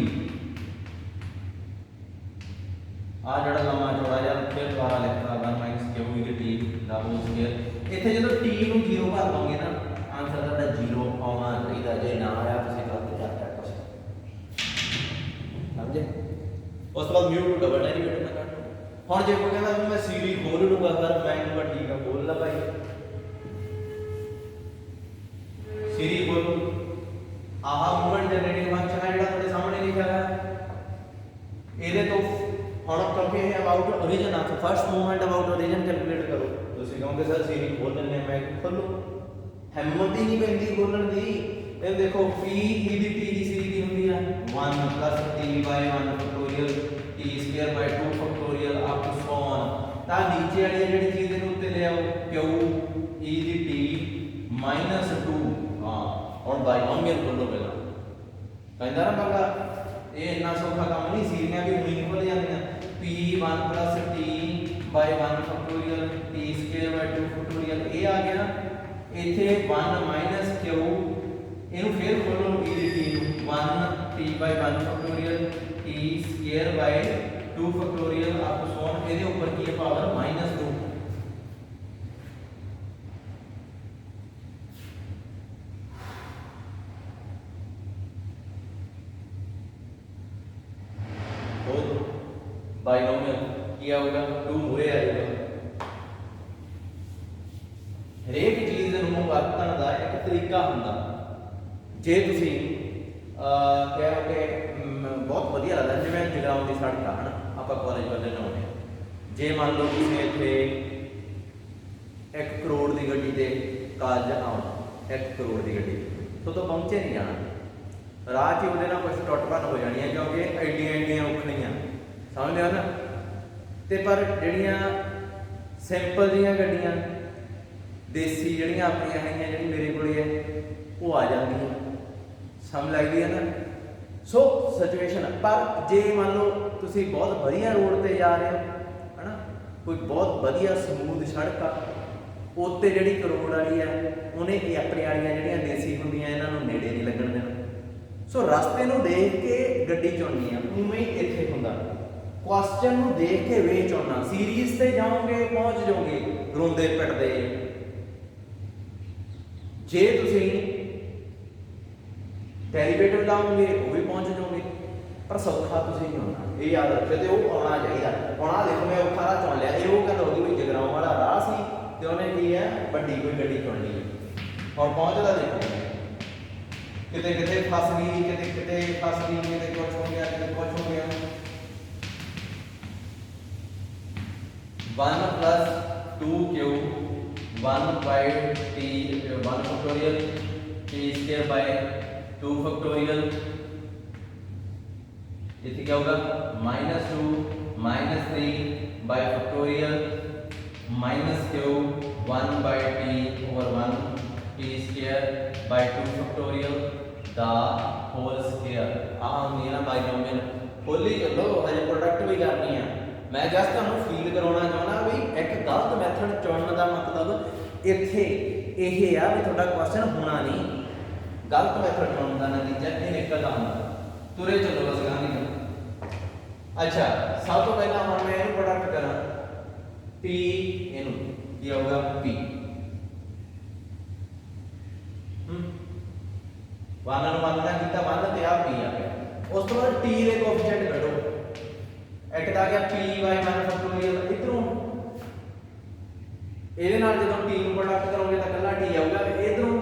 आ जड़ा लम्बा चौड़ा या फिर दोबारा लिखता 1 माइनस क्यू इनटू टी दा होल स्क्वायर इत्थे जो टी नूं 0 भर दोगे ना आंसर तुहाडा 0 आउणा चाहीदा जे ना आया तुसीं गलत करता कुछ समझे। उस बाद म्यू टू डबल डेरिवेटिव में कट हुण जे कोई कहंदा भी मैं सीरीज खोल लूंगा सर मैं कहूंगा ठीक है खोल ला भाई सीरीज खोलो आहा मूवमेंट जनरेटिंग फंक्शन है जेड़ा तुहाडे सामने लिखा है ਇਹਦੇ ਤੋਂ ਹੁਣ ਕਿਉਂਕਿ ਇਹ ਅਬਾਊਟ origin ਆ ਤਾਂ first movement about origin calculate ਕਰੋ ਤੁਸੀਂ ਕਹੋਗੇ ਸਰ ਸੀਰੀਜ਼ ਖੋਲ ਲੈਣੇ ਮੈਂ ਖੋਲੋ ਹਿੰਮਤ ਹੀ ਨਹੀਂ ਪੈਂਦੀ ਖੋਲਣ ਦੀ ਇਹ ਦੇਖੋ p e ਦੀ t ਦੀ ਸੀਰੀਜ਼ ਕੀ ਹੁੰਦੀ ਆ 1 t by 1 factorial t square by 2 factorial up to so on ਤਾਂ ਨੀਚੇ ਵਾਲੀ ਜਿਹੜੀ ਚੀਜ਼ ਇਹਨੂੰ ਉੱਤੇ ਲੈ ਆਓ q e ਦੀ t -2 ਹਾਂ ਹੁਣ ਬਾਇਨੋਮੀਅਲ ਖੋਲੋ ਪਹਿਲਾਂ ਕਹਿੰਦਾ ਨਾ ਬੰਗਾ ਇਹ ਇੰਨਾ ਸੌਖਾ ਕੰਮ ਨਹੀਂ ਸੀਰੀਆਂ ਵੀ ਉਨੀ ਖੁੱਲ ਜਾਂਦੀਆਂ p1 t by 1 factorial t square by 2 factorial ਇਹ ਆ ਗਿਆ ਇੱਥੇ 1 - q ਇਹਨੂੰ ਫੇਰ ਖੋਲੋ e ਦੀ t ਨੂੰ 1 t by 1 factorial t square by 2 factorial up to so ਇਹਦੇ ਉੱਪਰ ਕੀ ਹੈ ਪਾਵਰ -2 बाइनोमियल क्या होगा 2 मुरे आ जाएगा हरेक चीज़ ਨੂੰ ਵਰਤਣ ਦਾ ਇੱਕ ਤਰੀਕਾ ਹੁੰਦਾ ਜੇ ਤੁਸੀਂ ਕਹੋ ਕਿ ਬਹੁਤ ਵਧੀਆ ਲੱਗਦਾ ਜਿਵੇਂ ਜਗਰਾਉਂ ਦੀ ਸੜਕ ਆ ਹਨਾ ਆਪਾਂ ਕਾਲਜ ਵੱਲ ਜਾਉਂਦੇ ਜੇ ਮੰਨ ਲਓ ਤੁਸੀਂ ਇੱਥੇ 1 ਕਰੋੜ ਦੀ ਗੱਡੀ ਤੇ ਕਾਲਜ ਆਉਣਾ 1 ਕਰੋੜ ਦੀ ਗੱਡੀ ਤੋਂ ਪਹੁੰਚੇ ਨਹੀਂ ਜਾਣਾ ਰਾਹ 'ਚ ਉਹਦੇ ਨਾਲ ਕੁਝ ਟੁੱਟ ਭੰਨ ਹੋ ਜਾਣੀ ਹੈ ਕਿਉਂਕਿ ਐਡੀਆਂ ਔਖਣੀਆਂ समझ लिया ना ते पर जड़ियाँ सिंपल जियां गड्डियां देसी जड़ियां अपनियां हैं जी मेरे को है वो आ जाती समझ लगती है ना सो सिचुएशन पर जे मान लो तुसी बहुत बढ़िया रोड ते जा रहे हो है ना कोई बहुत बढ़िया समूथ सड़क आ उत्ते जिहड़ी करोड़ वाली है उन्हें ये अपने वालियां जिहड़ियां देसी हुंदियां इन्हां नूं नेड़े नहीं लगण देना सो रस्ते नूं देख के गड्डी चुननी है उवें ही इत्थे हुंदा क्वेश्चन ਨੂੰ ਦੇਖ ਕੇ ਵੇ ਚੁਣਨਾ ਸੀਰੀਜ਼ ਤੇ ਜਾਓਗੇ ਪਹੁੰਚ ਜਾਓਗੇ ਰੋਂਦੇ ਪਿੱਟਦੇ ਜੇ ਤੁਸੀਂ ਡੈਰੀਵੇਟਿਵ ਲਾਓਗੇ ਉਹ ਵੀ ਪਹੁੰਚ ਜਾਓਗੇ ਪਰ ਸੌਖਾ ਤੁਸੀਂ ਨਹੀਂ ਹੋਣਾ ਇਹ ਯਾਦ ਰੱਖਿਓ ਤੇ ਉਹ ਆਉਣਾ ਚਾਹੀਦਾ ਆਉਣਾ ਦੇਖੋ ਮੈਂ ਔਖਾ ਰਾਹ ਚੁਣ ਲਿਆ ਇਹ ਉਹ ਗੱਲ ਹੋ ਗਈ ਵੀ ਜਗਰਾਉਂ ਵਾਲਾ ਰਾਹ ਸੀ ਤੇ ਉਹਨੇ ਕੀ ਹੈ ਵੱਡੀ ਕੋਈ ਗੱਡੀ ਚੁਣ ਲਈ ਹੁਣ ਪਹੁੰਚਦਾ ਦੇਖੋ ਕਿਤੇ ਕਿਤੇ ਫਸ ਗਈ ਕਿਤੇ ਫਸ ਗਈ ਕਿਤੇ ਕੁਝ ਹੋ ਗਿਆ ਕਿਤੇ ਕੁਝ ਹੋ ਗਿਆ 1 plus 2q 1 by t 1 factorial t square by 2 factorial इसे क्या होगा -2 -3 by factorial -q 1 by t over 1 t square by 2 factorial the whole square आम नहीं ना बाइनोमियल खोली चलो हजे प्रोडक्ट भी करनी है मैं जस्ट ਤੁਹਾਨੂੰ ਫੀਲ ਕਰਾਉਣਾ ਚਾਹੁੰਦਾ ਵੀ ਇੱਕ ਗਲਤ ਮੈਥਡ ਚੁਣਨ ਦਾ ਮਤਲਬ ਇੱਥੇ ਇਹ ਆ ਵੀ ਤੁਹਾਡਾ ਕੁਐਸਚਨ ਹੋਣਾ ਨਹੀਂ ਗਲਤ ਮੈਥਡ ਚੁਣਨ ਦਾ ਨਤੀਜਾ ਇਹ ਨਿਕਲ ਆਉਂਦਾ ਤੁਰੇ ਚੱਲੋ ਬਸ ਗਾਂ ਨਹੀਂ ਅੱਛਾ ਸਭ ਤੋਂ ਪਹਿਲਾਂ ਹੁਣ ਮੈਂ ਇਹਨੂੰ ਪ੍ਰੋਡਕਟ ਕਰਾਂ p ਇਹਨੂੰ ਕੀ ਆਊਗਾ p 1 ਨੂੰ 1 ਨਾਲ ਕੀਤਾ 1 ਤੇ ਆ p ਆ ਗਿਆ ਉਸ ਤੋਂ ਬਾਅਦ t ਦੇ ਕੋਐਫੀਸ਼ੀਐਂਟ ਕੱਢੋ एक आ गया p by 1 फैक्टोरियल इधरों ਇਹਦੇ ਨਾਲ ਜਦੋਂ t ਨੂੰ ਪ੍ਰੋਡਕਟ ਕਰੋਗੇ ਤਾਂ ਕੱਲਾ t ਆਊਗਾ ਤੇ ਇਧਰੋਂ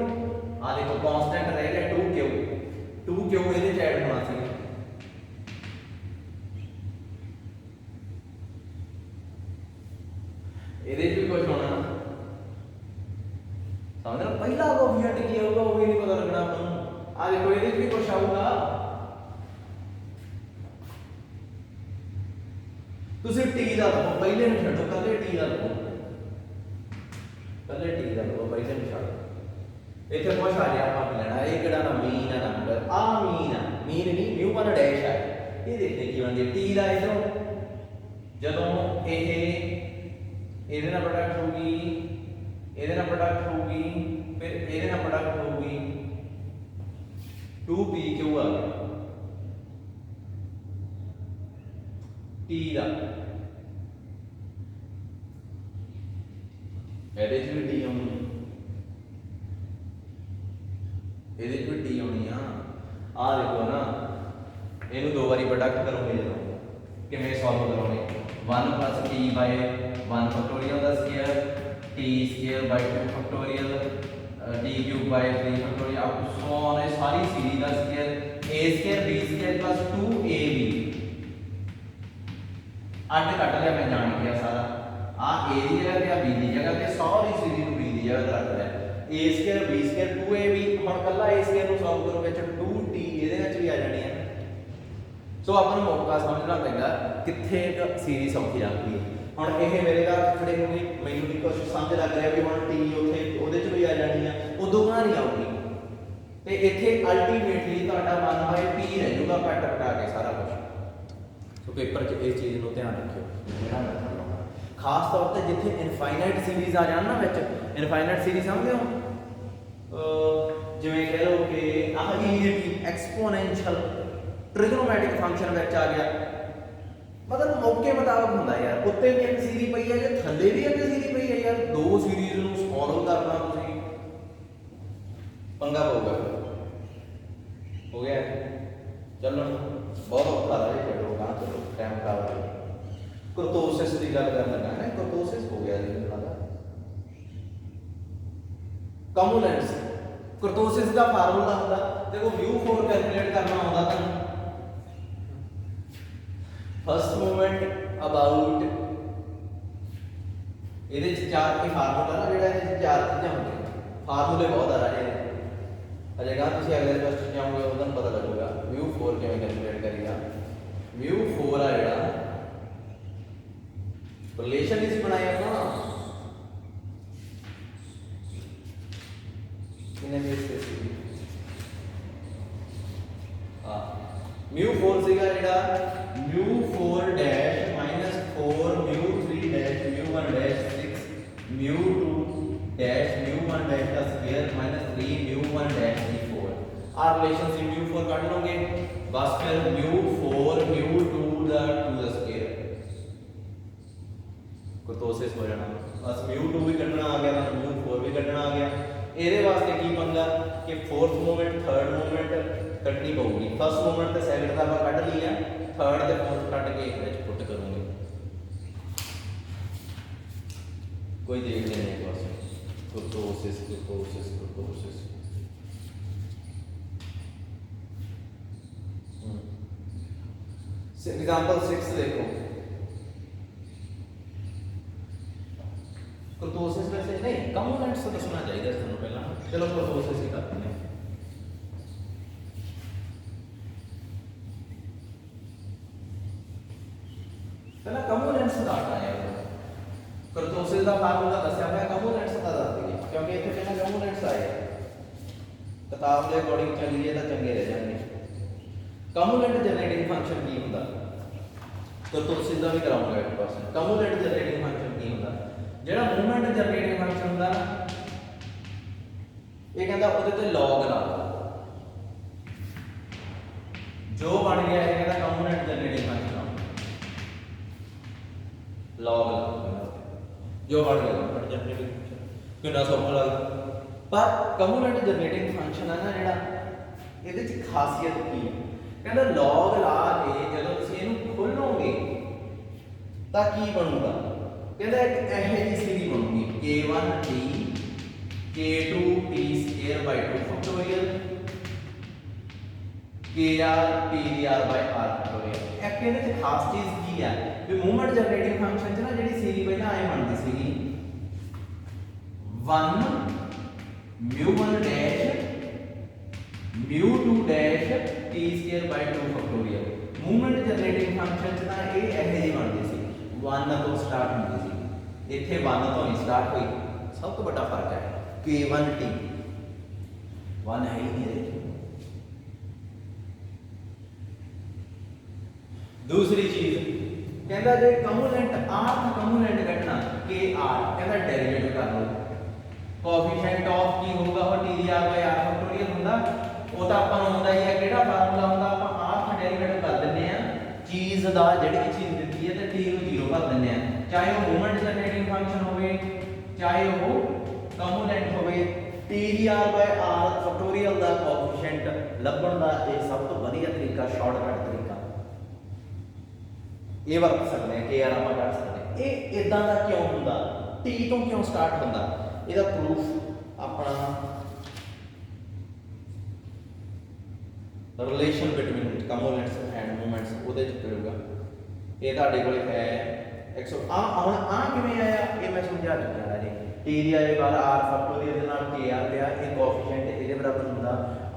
ਆ ਦੇਖੋ ਕਾਂਸਟੈਂਟ ਰਹਿ ਗਿਆ 2q ਇਹਦੇ ਚ ਐਡ ਹੋਣਾ ਸੀ ਇਹਦੇ ਚ ਵੀ ਕੁਝ ਹੋਣਾ ਨਾ ਸਮਝਣਾ ਪਹਿਲਾ ਕੋਐਫੀਸ਼ੀਐਂਟ ਕੀ ਆਊਗਾ ਉਹ ਵੀ ਨਹੀਂ ਪਤਾ ਲੱਗਣਾ ਆਪਾਂ ਨੂੰ ਆ ਦੇਖੋ ਇਹਦੇ ਚ ਵੀ ਕੁਝ ਆਊਗਾ ਤੁਸੀਂ t ਦਾ ਲਓ ਪਹਿਲੇ ਨੂੰ ਛੱਡੋ ਕੱਲੇ t ਦਾ ਲਓ ਪਹਿਲੇ t ਦਾ ਲਓ ਪਹਿਲੇ ਨੂੰ ਛੱਡੋ ਇੱਥੇ ਕੁਛ ਆ ਗਿਆ ਆਪਾਂ ਲੈਣਾ ਇਹ ਕਿਹੜਾ ਨਾ ਮੀਨ ਆ ਨੰਬਰ ਆ ਮੀਨ ਨਹੀਂ ਮਿਊ ਪਰ ਡੈਸ਼ ਹੈ ਇਹ ਦੇਖਦੇ ਕੀ ਬਣਦੀ t ਦਾ ਇਧਰੋਂ ਜਦੋਂ ਇਹ ਇਹਦੇ ਨਾਲ ਪ੍ਰੋਡਕਟ ਹੋਊਗੀ ਇਹਦੇ ਨਾਲ ਪ੍ਰੋਡਕਟ ਹੋਊਗੀ ਫਿਰ ਇਹਦੇ ਨਾਲ ਪ੍ਰੋਡਕਟ ਹੋਊਗੀ 2pq ਆ ਗਿਆ t ਦਾ ਇਹਦੇ 'ਚ ਵੀ ਟੀ ਆਉਣੀ ਆ, ਇਹਦੇ 'ਚ ਵੀ ਟੀ ਆਉਣੀ ਆ। ਆਹ ਦੇਖੋ ਨਾ, ਇਹਨੂੰ ਦੋ ਵਾਰੀ ਪ੍ਰੋਡਕਟ ਕਰੋਗੇ ਜਦੋਂ, ਕਿਵੇਂ ਸੋਲਵ ਕਰੋਗੇ? 1 + t ਬਾਈ 1 ਫੈਕਟੋਰੀਅਲ ਦਾ square, t square by 2 factorial, t cube by 3 factorial, up to so on. ਇਹ ਸਾਰੀ ਸੀਰੀਜ਼ ਦਾ square, a square b square plus 2ab। ਅੱਡ ਕੱਟ ਲਿਆ ਮੈਂ ਜਾਣ ਗਿਆ ਸਾਰਾ, ਆ a ਦੀ ਜਗ੍ਹਾ ਤੇ ਆ b ਦੀ ਜਗ੍ਹਾ ਤੇ, ਸਾਰੀ ਸੀਰੀਜ਼ ਨੂੰ b ਦੀ ਜਗ੍ਹਾ ਤੇ ਰੱਖ ਲਿਆ। a square b square 2ab। ਹੁਣ ਕੱਲਾ a ਸਕੁਅਰ ਨੂੰ ਸੋਲਵ ਕਰੋ ਵਿੱਚ 2t ਇਹਦੇ ਵਿੱਚ ਵੀ ਆ ਜਾਣੀ ਹੈ। ਸੋ ਆਪਾਂ ਨੂੰ ਮੌਕਾ ਸਮਝਣਾ ਪੈਂਦਾ ਕਿੱਥੇ ਇੱਕ ਸੀਰੀਜ਼ ਸੌਖੀ ਲੱਗਦੀ ਹੈ। ਹੁਣ ਇਹ ਮੇਰੇ ਘਰ ਖੜੇ ਹੋ ਗਏ, ਮੈਨੂੰ ਵੀ ਕੁਝ ਸਮਝ ਲੱਗ ਰਿਹਾ ਵੀ ਹੁਣ ਟੀ ਉੱਥੇ ਉਹਦੇ 'ਚ ਵੀ ਆ ਜਾਣੀ ਆ, ਉਦੋਂ ਗਾਂ ਨਹੀਂ ਆਉਗੀ। ਤੇ ਇੱਥੇ ਅਲਟੀਮੇਟਲੀ ਤੁਹਾਡਾ 1/p ਰਹਿ ਜਾਊਗਾ ਕੱਟ ਕਟਾ ਕੇ ਸਾਰਾ ਕੁਝ। ਸੋ ਪੇਪਰ 'ਚ ਇਸ ਚੀਜ਼ ਨੂੰ ਧਿਆਨ ਰੱਖਿਓ, ਜਿਹੜਾ ਮੈਂ ਤੁਹਾਨੂੰ ਲਾਉਣਾ ਖਾਸ ਤੌਰ ਤੇ ਜਿੱਥੇ ਇਨਫਾਈਨਾਈਟ ਸੀਰੀਜ਼ ਆ ਜਾਣ ਨਾ ਵਿੱਚ। ਇਨਫਾਈਨਾਈਟ ਸੀਰੀਜ਼ ਸਮਝਦੇ ਹੋ? ਜਿਵੇਂ ਕਹਿ ਲਓ ਕਿ ਆਹ EAT ਐਕਸਪੋਨੈਂਸ਼ੀਅਲ ਟ੍ਰਿਗਨੋਮੈਟਿਕ ਫੰਕਸ਼ਨ ਵਿੱਚ ਆ ਗਿਆ, ਮਤਲਬ ਮੌਕੇ ਮੁਤਾਬਕ ਹੁੰਦਾ ਯਾਰ। ਉੱਤੇ ਵੀ ਇੱਕ ਸੀਰੀ ਪਈ ਹੈ ਜੇ ਥੱਲੇ ਵੀ ਇੱਕ ਸੀਰੀ ਪਈ ਹੈ ਯਾਰ, ਦੋ ਸੀਰੀਜ਼ ਨੂੰ ਸੋਲਵ ਕਰਨਾ ਤੁਸੀਂ ਪੰਗਾ ਪਊਗਾ। ਹੋ ਗਿਆ ਚੱਲਣ ਬਹੁਤ ਔਖਾ ਰਿਹਾ ਛੱਡੋ ਗਾਂ, ਚਲੋ ਟਾਈਮ ਖਰਾਬ ਹੋ ਗਿਆ। ਕਰਤੋਸਿਸ ਦੀ ਗੱਲ ਕਰਨ ਲੱਗਾ ਨਾ, ਕਰਤੋਸਿਸ ਹੋ ਗਿਆ ਜੀ ਇਹਨਾਂ ਦਾ। ਕਮੂਲੈਂਟਸ ਕਰਤੋਸਿਸ ਦਾ ਫਾਰਮੂਲਾ ਹੁੰਦਾ, ਦੇਖੋ μ4 ਕੈਲਕੂਲੇਟ ਕਰਨਾ ਆਉਂਦਾ ਤੁਹਾਨੂੰ। फर्स्ट मूवमेंट अबाउट ਇਹਦੇ ਚ ਚਾਰ ਕੀ ਫਾਰਮੂਲਾ ਨਾ, ਜਿਹੜਾ ਇਹਦੇ ਚ ਚਾਰ ਚੀਜ਼ਾਂ ਹੁੰਦੀਆਂ, ਫਾਰਮੂਲੇ ਬਹੁਤ ਆ ਰਹੇ ਨੇ। ਅਜੇਗਾ ਤੁਸੀਂ ਅਗਲੇ ਕੁਐਸਚਨ ਜਾਓਗੇ ਉਦੋਂ ਪਤਾ ਲੱਗੂਗਾ μ4 ਕਿਵੇਂ ਕੈਲਕੂਲੇਟ ਕਰੀਦਾ। μ4 ਆ ਜਿਹੜਾ ਰਿਲੇਸ਼ਨ ਇਸ ਬਣਾਇਆ ਨਾ, ਇਹਨੇ ਬੇਸ ਤੇ ਸੀ μ4 ਸੀਗਾ ਜਿਹੜਾ μ4 dash minus 4 μ3 dash μ1 dash 6 μ2 dash μ1 dash ਦਾ ਸਕੁਅਰ ਮਾਈਨਸ 3 μ1 ਡੈਸ਼ d4। ਆ ਰਿਲੇਸ਼ਨ ਸੀ μ4 ਕੱਢ ਲਓਗੇ ਬਸ, ਫਿਰ μ4 μ2 ਦਾ 2 ਦਾ ਸਕੁਅਰ ਕਰਤੋਸਿਸ ਹੋ ਜਾਣਾ। ਬਸ μ2 ਵੀ ਕੱਢਣਾ ਆ ਗਿਆ, μ4 ਵੀ ਕੱਢਣਾ ਆ ਗਿਆ। ਇਹਦੇ ਵਾਸਤੇ ਕੀ ਪੰਗਾ ਕਿ ਫੋਰਥ ਮੂਵਮੈਂਟ ਥਰਡ ਮੂਵਮੈਂਟ ਕੱਢਣੀ ਪਊਗੀ। ਫਸਟ ਮੂਵਮੈਂਟ ਤੇ ਸੈਕਿੰਡ ਦਾ ਆਪਾਂ ਕੱਢ ਲਈ ਆ, ਥਰਡ ਤੇ ਫੋਰਥ ਕੱਢ ਕੇ ਇਹਦੇ ਵਿੱਚ ਪੁੱਟ ਕਰੂੰਗੇ। ਕੋਈ ਦੇਖ ਲੈਣੇ ਇੱਕ ਵਾਰ ਕਰਤੋਸਿਸ ਕਰਤੋਸਿਸ ਕਰਤੋਸਿਸ। एग्जांपल 6 देखो, करतोसिस वैसे नहीं कंपोनेंट्स तो दसना चाहिए ਤੁਹਾਨੂੰ ਪਹਿਲਾਂ। ਚਲੋ ਕਰਤੋਸਿस ਹੀ ਕਰਦੇ ਹਾਂ। ਪਹਿਲਾਂ ਕੰਪੋਨੈਂਟਸ ਦਾ ਆਇਆ ਕਰਤੋਸਿਸ ਦਾ ਫਾਰਮੂਲਾ ਦੱਸਿਆ ਮੈਂ, ਕੰਪੋਨੈਂਟਸ ਦਾ ਦੱਸ ਦਈਏ ਕਿਉਂਕਿ ਇੱਥੇ ਪਹਿਲਾਂ ਕੰਪੋਨੈਂਟਸ ਆਏ ਕਿਤਾਬ ਦੇ ਅਕੋਰਡਿੰਗ ਚੱਲੀਏ ਤਾਂ ਚੰਗੇ ਰਹਿ ਜਾਣਗੇ। ਕੰਪੋਨੈਂਟ ਜਨਰੇਟਿੰਗ ਫੰਕਸ਼ਨ ਕੀ ਹੁੰਦਾ, ਕਰਤੋਸਿਸ ਦਾ ਵੀ ਕਰਾਉਂਗਾ ਇੱਕ ਪਾਸੇ। ਕੰਪੋਨੈਂਟ ਜਨਰੇਟਿੰਗ ਫੰਕਸ਼ਨ ਕੀ ਹੁੰਦਾ, ਜਿਹੜਾ ਮੂਵਮੈਂਟ ਜਨਰੇਟਿੰਗ ਫੰਕਸ਼ਨ ਹੁੰਦਾ ਨਾ, ਇਹ ਕਹਿੰਦਾ ਉਹਦੇ ਤੇ ਲੌਗ ਲਾ ਜੋ ਬਣ ਗਿਆ, ਇਹ ਕਹਿੰਦਾ ਕੰਪੋਨੈਂਟ ਜਨਰੇਟਿੰਗ ਫੰਕਸ਼ਨ लॉग जो बढ़ गया कंपोनेंट जनरेटिंग फंक्शन कितना सौखा लगता। पर कंपोनेंट जनरेटिंग फंक्शन है ना ਜਿਹੜਾ ਇਹਦੇ ਚ ਖਾਸੀਅਤ ਕੀ ਹੈ, ਕਹਿੰਦਾ log ਲਾ ਕੇ ਜਦੋਂ ਤੁਸੀਂ ਇਹਨੂੰ ਖੋਲੋਗੇ ਤਾਂ ਕੀ ਬਣੂਗਾ, ਕਹਿੰਦਾ ਇੱਕ ਇਹੋ ਜਿਹੀ ਸੀਰੀ ਬਣੂਗੀ k1t k2t square by 2 factorial kr pr by r factorial। ਇੱਕ ਇਹਦੇ ਚ ਖਾਸ ਚੀਜ਼ ਕੀ ਹੈ ਵੀ ਮੂਵਮੈਂਟ ਜਨਰੇਟਿੰਗ ਫੰਕਸ਼ਨ ਚ ਨਾ ਜਿਹੜੀ ਸੀਰੀ ਪਹਿਲਾਂ ਐ ਬਣਦੀ ਸੀਗੀ 1 μ1 dash μ2 dash t square by 2 factorial. Movement generating function ਚ ਤਾਂ ਇਹ ਇਹੋ ਜਿਹੀ ਬਣਦੀ ਸੀ, 1 ਤੋਂ ਸਟਾਰਟ ਹੁੰਦੀ ਸੀ, ਇੱਥੇ 1 ਤੋਂ ਹੀ ਸਟਾਰਟ ਹੋਈ। ਸਭ ਤੋਂ ਵੱਡਾ ਫਰਕ ਹੈ k1t 1 ਹੈ ਹੀ ਨਹੀਂ ਇਹਦੇ। दूसरी चीज कहता जो कंपोनेंट r कंपोनेंट कटना के r कहता डेरिवेटिव कर लो, कोएफिशिएंट ऑफ की होगा और t r by r factorial ਹੁੰਦਾ ਉਹ ਤਾਂ ਆਪਾਂ ਨੂੰ ਹੁੰਦਾ ਹੀ ਹੈ। ਕਿਹੜਾ ਫਾਰਮੂਲਾ ਹੁੰਦਾ, ਆਪਾਂ r ਦਾ ਡੈਰੀਵੇਟਿਵ ਕਰ ਦਿੰਦੇ ਆ ਚੀਜ਼ ਦਾ, ਜਿਹੜੀ ਚੀਜ਼ ਦਿੱਤੀ ਹੈ ਤੇ t ਨੂੰ 0 ਕਰ ਦਿੰਦੇ ਆ, ਚਾਹੇ ਉਹ ਮੂਵਮੈਂਟ ਜਨਰੇਟਿੰਗ ਫੰਕਸ਼ਨ ਹੋਵੇ ਚਾਹੇ ਉਹ ਕੰਪੋਨੈਂਟ ਹੋਵੇ TGR/R ਫੈਕਟੋਰੀਅਲ ਦਾ ਕੋਐਫੀਸ਼ੀਐਂਟ ਲੱਭਣ ਦਾ ਇਹ ਸਭ ਤੋਂ ਵਧੀਆ ਤਰੀਕਾ, ਸ਼ਾਰਟਕਟ ਤਰੀਕਾ ਇਹ ਵਰਤ ਸਕਦੇ ਹਾਂ। KR ਆਪਾਂ ਕਰ ਸਕਦੇ ਹਾਂ। ਇਹ ਇਦਾਂ ਦਾ ਕਿਉਂ ਹੁੰਦਾ, T ਤੋਂ ਕਿਉਂ ਸਟਾਰਟ ਹੁੰਦਾ, ਇਹਦਾ ਪ੍ਰੂਫ ਆਪਣਾ relation between components and movements ਉਹਦੇ ਚ ਕਰੂਗਾ। ਇਹ ਤੁਹਾਡੇ ਕੋਲ ਹੈ 100 ਹੁਣ ਕਿਵੇਂ ਆਇਆ ਇਹ ਮੈਂ ਸਮਝਾ ਚੁੱਕਿਆ ਹਾਂ ਜੀ। T ਦੀ ਆਏ ਬਾਰ R ਫੈਕਟੋਰੀਅਲ ਦੇ ਨਾਲ KR ਪਿਆ, ਇਹ ਕੋਐਫੀਸ਼ੀਐਂਟ ਇਹਦੇ ਬਰਾਬਰ ਹੁੰਦਾ।